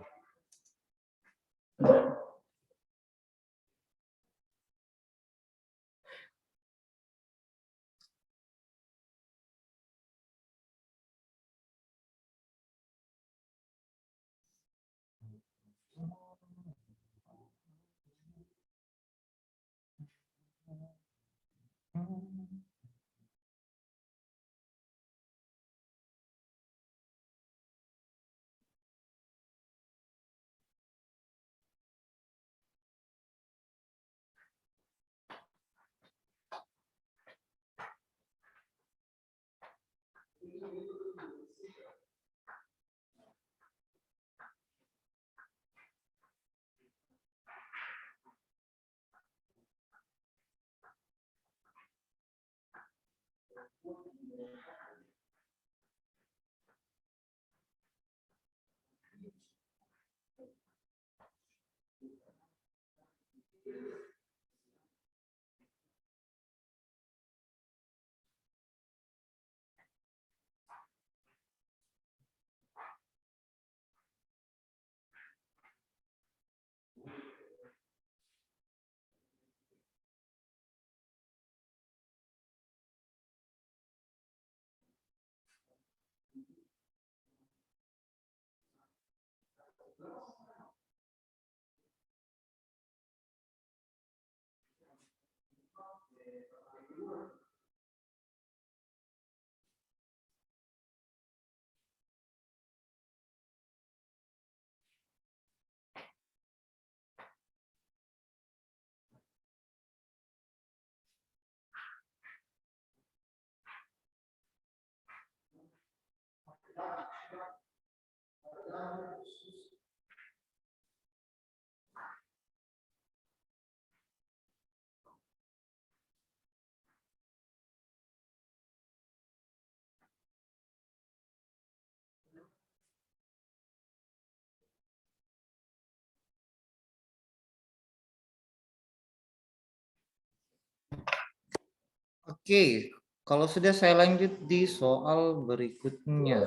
S1: Oke, kalau sudah saya lanjut di soal berikutnya.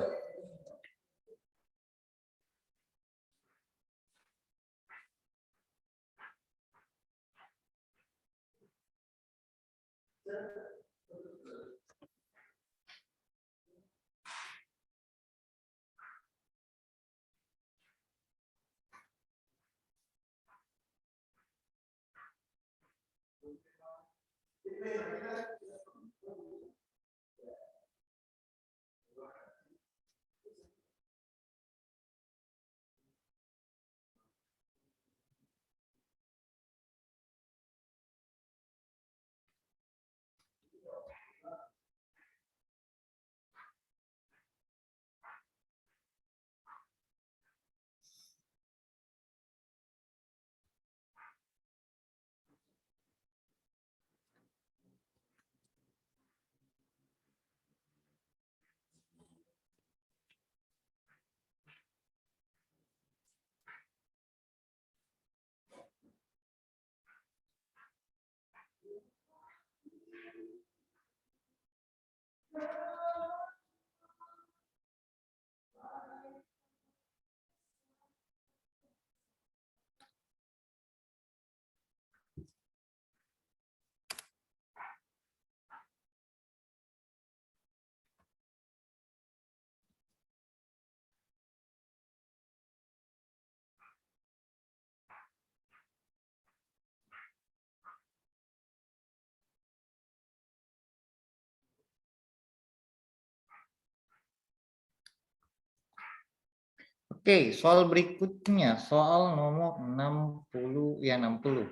S1: Oke, soal berikutnya, soal nomor 60, ya 60.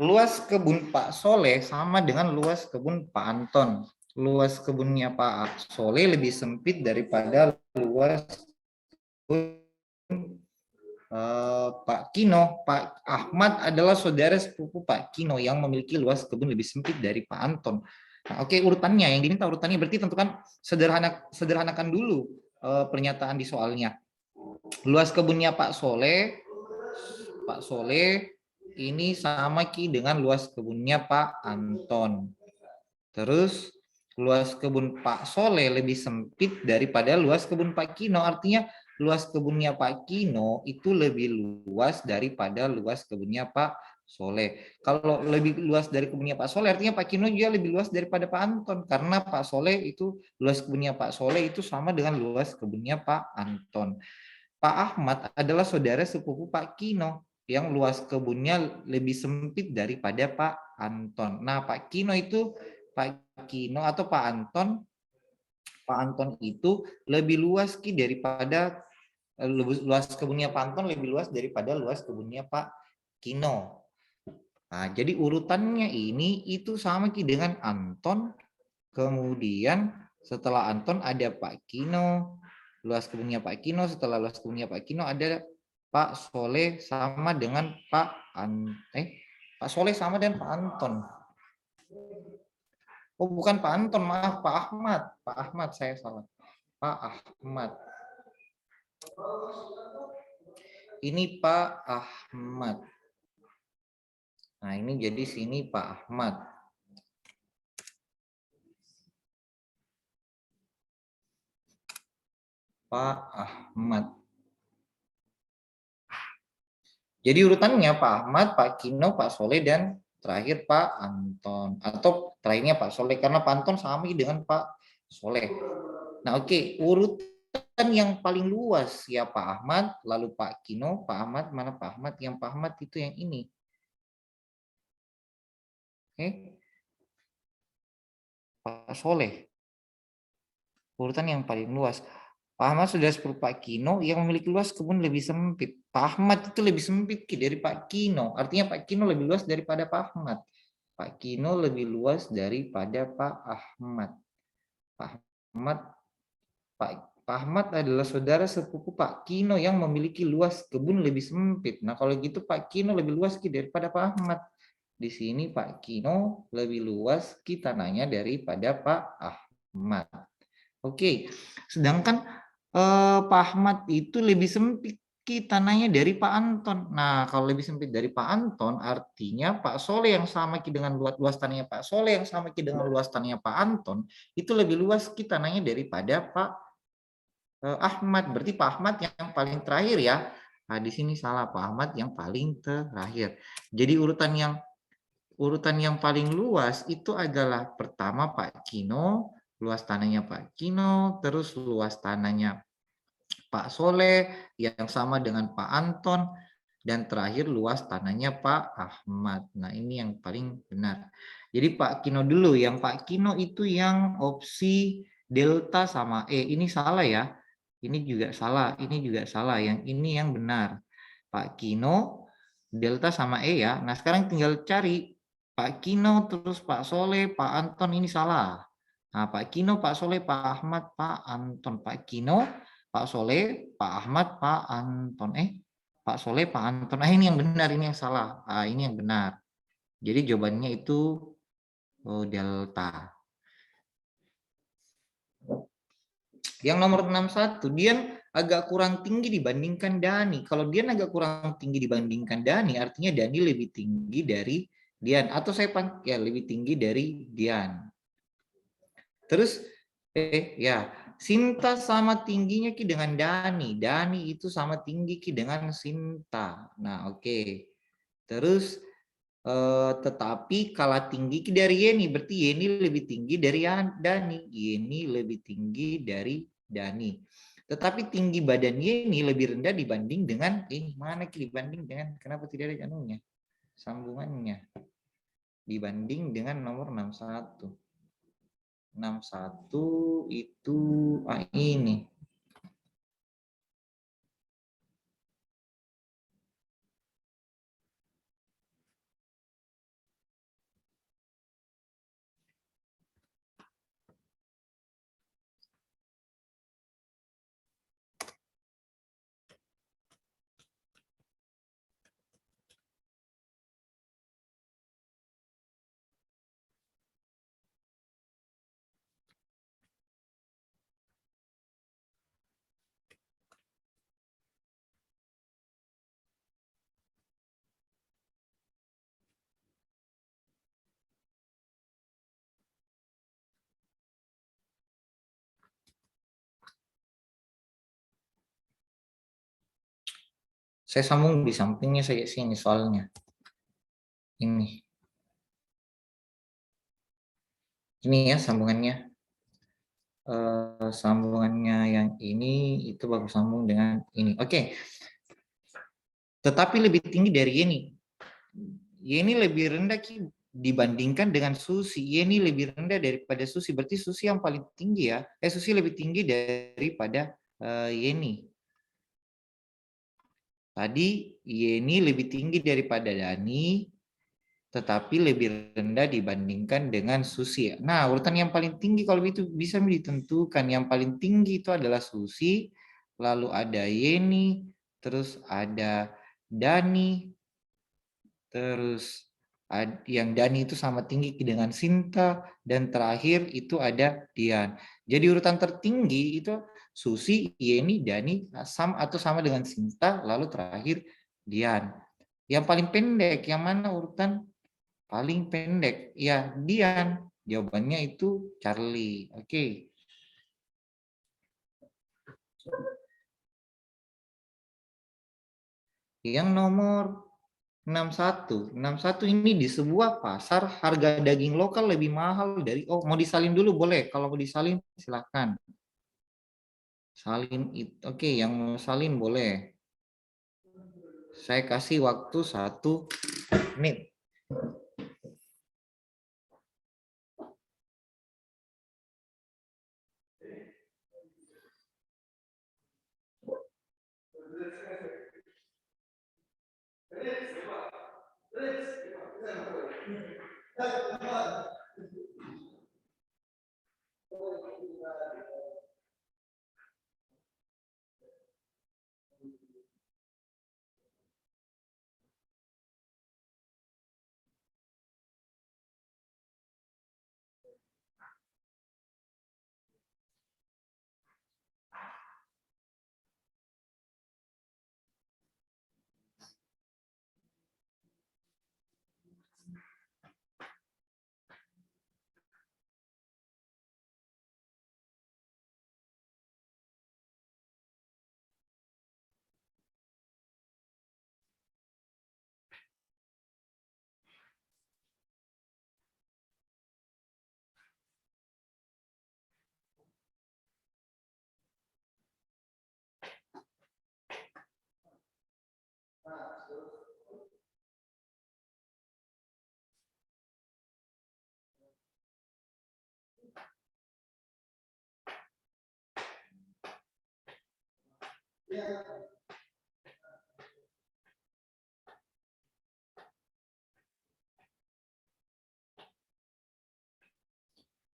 S1: Luas kebun Pak Soleh sama dengan luas kebun Pak Anton. Luas kebunnya Pak Soleh lebih sempit daripada luas kebun Pak Kino. Pak Ahmad adalah saudara sepupu Pak Kino yang memiliki luas kebun lebih sempit dari Pak Anton. Nah, oke, urutannya yang diminta urutannya berarti tentukan sederhanakan dulu pernyataan di soalnya. Luas kebunnya Pak Soleh ini sama Ki dengan luas kebunnya Pak Anton. Terus luas kebun Pak Soleh lebih sempit daripada luas kebun Pak Kino. Artinya luas kebunnya Pak Kino itu lebih luas daripada luas kebunnya Pak Soleh. Kalau lebih luas dari kebunnya Pak Soleh, artinya Pak Kino juga lebih luas daripada Pak Anton. Karena Pak Soleh itu, luas kebunnya Pak Soleh itu sama dengan luas kebunnya Pak Anton. Pak Ahmad adalah saudara sepupu Pak Kino yang luas kebunnya lebih sempit daripada Pak Anton. Nah, Pak Kino itu, Pak Kino atau Pak Anton itu lebih luas Ki daripada luas kebunnya Pak Anton lebih luas daripada luas kebunnya Pak Kino. Nah, jadi urutannya ini itu sama Ki dengan Anton. Kemudian setelah Anton ada Pak Kino, luas kebunnya Pak Kino, setelah luas kebunnya Pak Kino ada Pak Soleh sama dengan Pak Soleh sama dengan Pak Anton. Oh, bukan Pak Anton, maaf, Pak Ahmad. Pak Ahmad, saya salah. Pak Ahmad. Ini Pak Ahmad. Nah, ini jadi sini Pak Ahmad. Pak Ahmad. Jadi urutannya Pak Ahmad, Pak Kino, Pak Soleh, dan terakhir Pak Anton. Atau terakhirnya Pak Soleh, karena Pak Anton sama dengan Pak Soleh. Nah, oke, urutan yang paling luas ya Pak Ahmad, lalu Pak Kino, Pak Ahmad, mana Pak Ahmad? Yang Pak Ahmad itu yang ini. Oke. Pak Soleh. Urutan yang paling luas. Pak Ahmad sudah seperti Pak Kino yang memiliki luas kebun lebih sempit. Pak Ahmad itu lebih sempit dari Pak Kino. Artinya Pak Kino lebih luas daripada Pak Ahmad. Pak Kino lebih luas daripada Pak Ahmad. Pak Ahmad, Pak Ahmad adalah saudara sepupu Pak Kino yang memiliki luas kebun lebih sempit. Nah, kalau gitu Pak Kino lebih luas daripada Pak Ahmad. Di sini Pak Kino lebih luas tanahnya daripada Pak Ahmad. Oke, sedangkan Pak Ahmad itu lebih sempit tanahnya dari Pak Anton. Nah, kalau lebih sempit dari Pak Anton, artinya Pak Soleh yang sama dengan luas tanahnya Pak Soleh yang sama dengan luas tanahnya Pak Anton, itu lebih luas tanahnya daripada Pak Ahmad. Berarti Pak Ahmad yang paling terakhir ya. Nah, di sini salah, Pak Ahmad yang paling terakhir. Jadi urutan yang paling luas itu adalah pertama Pak Kino, luas tanahnya Pak Kino, terus luas tanahnya Pak Soleh yang sama dengan Pak Anton, dan terakhir luas tanahnya Pak Ahmad. Nah, ini yang paling benar. Jadi Pak Kino dulu, yang Pak Kino itu yang opsi delta sama E. Ini salah ya. Ini juga salah, ini juga salah. Yang ini yang benar. Pak Kino, delta sama E ya. Nah, sekarang tinggal cari Pak Kino, terus Pak Soleh, Pak Anton, ini salah. Nah, Pak Kino, Pak Soleh, Pak Ahmad, Pak Anton. Pak Kino, Pak Soleh, Pak Ahmad, Pak Anton. Pak Soleh, Pak Anton. Ini yang benar, ini yang salah. Ini yang benar. Jadi jawabannya itu delta. Yang nomor 61, Dian agak kurang tinggi dibandingkan Dani. Kalau Dian agak kurang tinggi dibandingkan Dani, artinya Dani lebih tinggi dari Dian. Atau saya panggil ya, lebih tinggi dari Dian. Terus, ya, Sinta sama tingginya Ki dengan Dani. Dani itu sama tinggi Ki dengan Sinta. Nah, oke. Terus, tetapi kalah tinggi Ki dari Yeni. Berarti Yeni lebih tinggi dari Dani. Yeni lebih tinggi dari Dani. Tetapi tinggi badan Yeni lebih rendah dibanding dengan, mana Ki dibanding dengan, kenapa tidak ada anunya? Sambungannya. Dibanding dengan nomor 61. 61 itu ini. Saya sambung di sampingnya saya sini soalnya. Ini. Ini ya sambungannya. Sambungannya yang ini itu baru sambung dengan ini. Oke. Tetapi lebih tinggi dari ini. Ini lebih rendah dibandingkan dengan Susi. Ini lebih rendah daripada Susi. Berarti Susi yang paling tinggi ya. Susi lebih tinggi daripada Yeni. Tadi Yeni lebih tinggi daripada Dani, tetapi lebih rendah dibandingkan dengan Susi. Nah, urutan yang paling tinggi kalau itu bisa ditentukan. Yang paling tinggi itu adalah Susi, lalu ada Yeni, terus ada Dani, terus yang Dani itu sama tinggi dengan Sinta, dan terakhir itu ada Dian. Jadi urutan tertinggi itu Susi, Yeni, Dani, atau sama dengan Sinta, lalu terakhir Dian. Yang paling pendek, yang mana urutan paling pendek? Ya, Dian. Jawabannya itu Charlie. Oke. Yang nomor 61. 61 ini di sebuah pasar harga daging lokal lebih mahal dari mau disalin dulu boleh. Kalau mau disalin silakan. Salin itu oke, yang mau salin boleh. Saya kasih waktu 1 menit.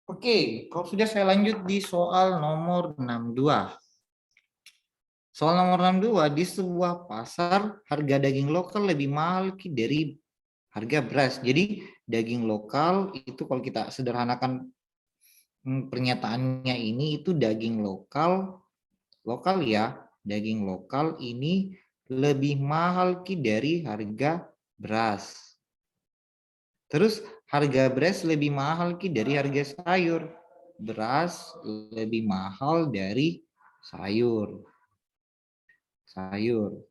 S1: Oke, kalau sudah saya lanjut di soal nomor 62. Soal nomor 62, di sebuah pasar harga daging lokal lebih mahal dari harga beras. Jadi daging lokal itu kalau kita sederhanakan pernyataannya ini itu daging lokal ya, daging lokal ini lebih mahal dari harga beras. Terus harga beras lebih mahal dari harga sayur. Beras lebih mahal dari sayur.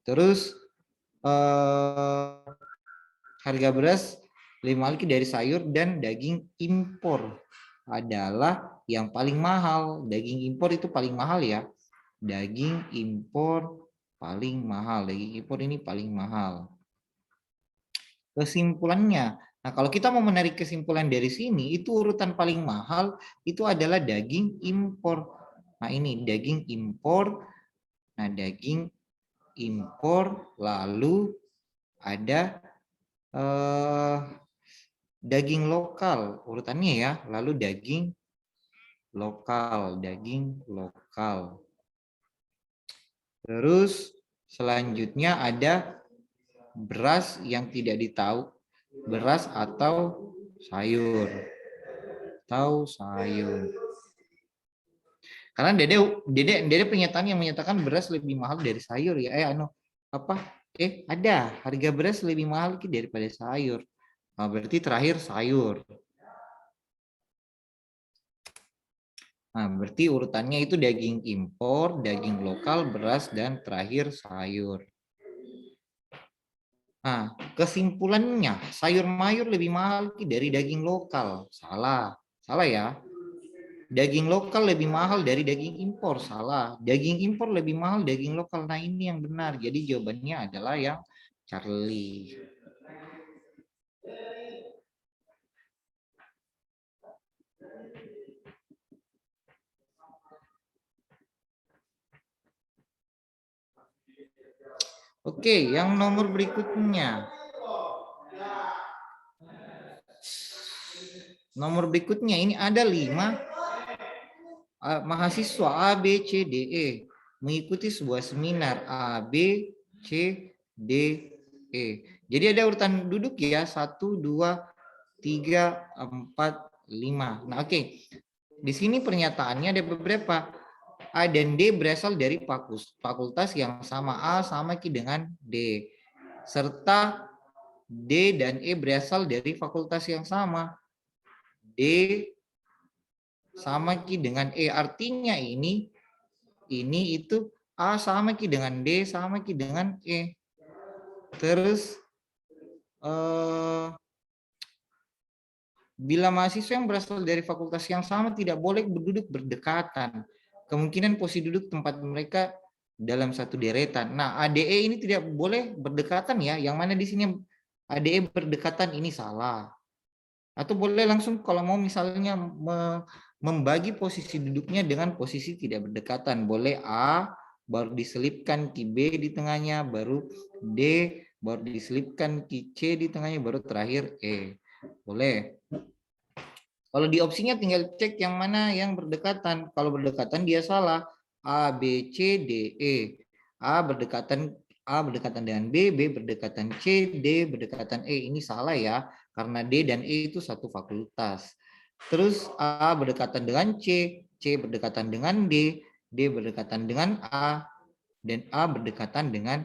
S1: Terus harga beras lebih mahal dari sayur, dan daging impor adalah yang paling mahal. Daging impor itu paling mahal ya. Daging impor paling mahal. Daging impor ini paling mahal. Kesimpulannya, nah kalau kita mau menarik kesimpulan dari sini, itu urutan paling mahal itu adalah daging impor. Nah ini daging impor. Nah daging impor, lalu ada daging lokal urutannya ya, lalu daging lokal. Terus selanjutnya ada beras yang tidak ditahu, beras atau sayur. Karena Dede pernyataan yang menyatakan beras lebih mahal dari sayur ya. Ada harga beras lebih mahal daripada sayur. Nah, berarti terakhir sayur. Nah, berarti urutannya itu daging impor, daging lokal, beras, dan terakhir sayur. Nah, kesimpulannya sayur mayur lebih mahal dari daging lokal. Salah. Salah ya. Daging lokal lebih mahal dari daging impor. Salah. Daging impor lebih mahal daging lokal. Nah, ini yang benar. Jadi jawabannya adalah yang Charlie. Oke, yang nomor berikutnya. Nomor berikutnya ini ada 5 mahasiswa A, B, C, D, E mengikuti sebuah seminar A, B, C, D, E. Jadi ada urutan duduk ya, 1, 2, 3, 4, 5. Nah, oke. Di sini pernyataannya ada beberapa. A dan D berasal dari fakultas yang sama. A sama dengan D. Serta D dan E berasal dari fakultas yang sama. D sama dengan E. Artinya ini itu A sama dengan D sama dengan E. Terus bila mahasiswa yang berasal dari fakultas yang sama tidak boleh berduduk berdekatan. Kemungkinan posisi duduk tempat mereka dalam satu deretan. Nah, ADE ini tidak boleh berdekatan ya. Yang mana di sini ADE berdekatan ini salah. Atau boleh langsung kalau mau misalnya membagi posisi duduknya dengan posisi tidak berdekatan. Boleh A, baru diselipkan ki B di tengahnya, baru D, baru diselipkan ki C di tengahnya, baru terakhir E. Boleh. Kalau di opsinya tinggal cek yang mana yang berdekatan. Kalau berdekatan dia salah. A, B, C, D, E. A berdekatan dengan B, B berdekatan C, D berdekatan E. Ini salah ya. Karena D dan E itu satu fakultas. Terus A berdekatan dengan C, C berdekatan dengan D, D berdekatan dengan A, dan A berdekatan dengan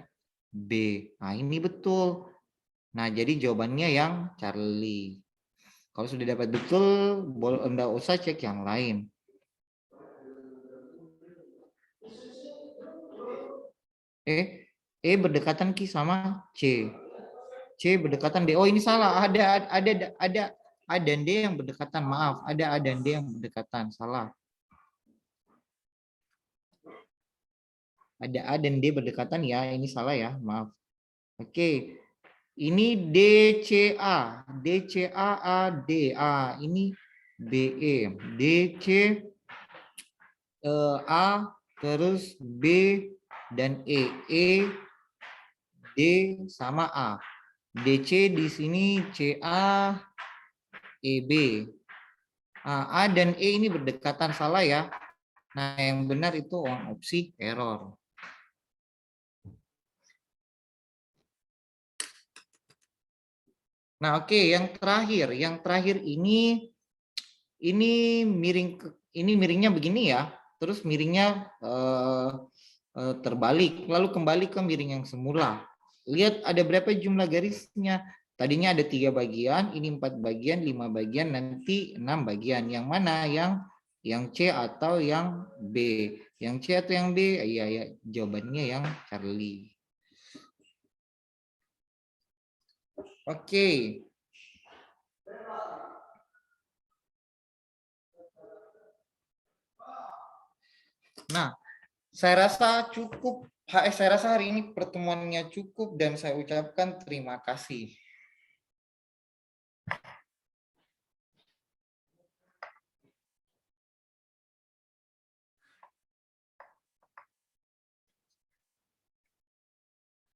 S1: B. Nah, ini betul. Nah, jadi jawabannya yang Charlie. Kalau sudah dapat betul, Anda usah cek yang lain. E berdekatan Ki sama C. C berdekatan D. Oh, ini salah. Ada A dan D yang berdekatan. Maaf, ada A dan D yang berdekatan. Salah. Ada A dan D berdekatan ya. Ini salah ya. Maaf. Oke. Ini DCA. DCA A D A. Ini BE. DC A terus B dan E. E D sama A. DC di sini CA EB. A dan E ini berdekatan, salah ya. Nah, yang benar itu opsi error. Nah, oke, yang terakhir ini miringnya begini ya. Terus miringnya terbalik, lalu kembali ke miring yang semula. Lihat ada berapa jumlah garisnya. Tadinya ada 3 bagian, ini 4 bagian, 5 bagian, nanti 6 bagian. Yang mana yang C atau yang B? Yang C atau yang B? Iya ya, jawabannya yang Charlie. Oke. Nah, saya rasa cukup. Saya rasa hari ini pertemuannya cukup dan saya ucapkan terima kasih.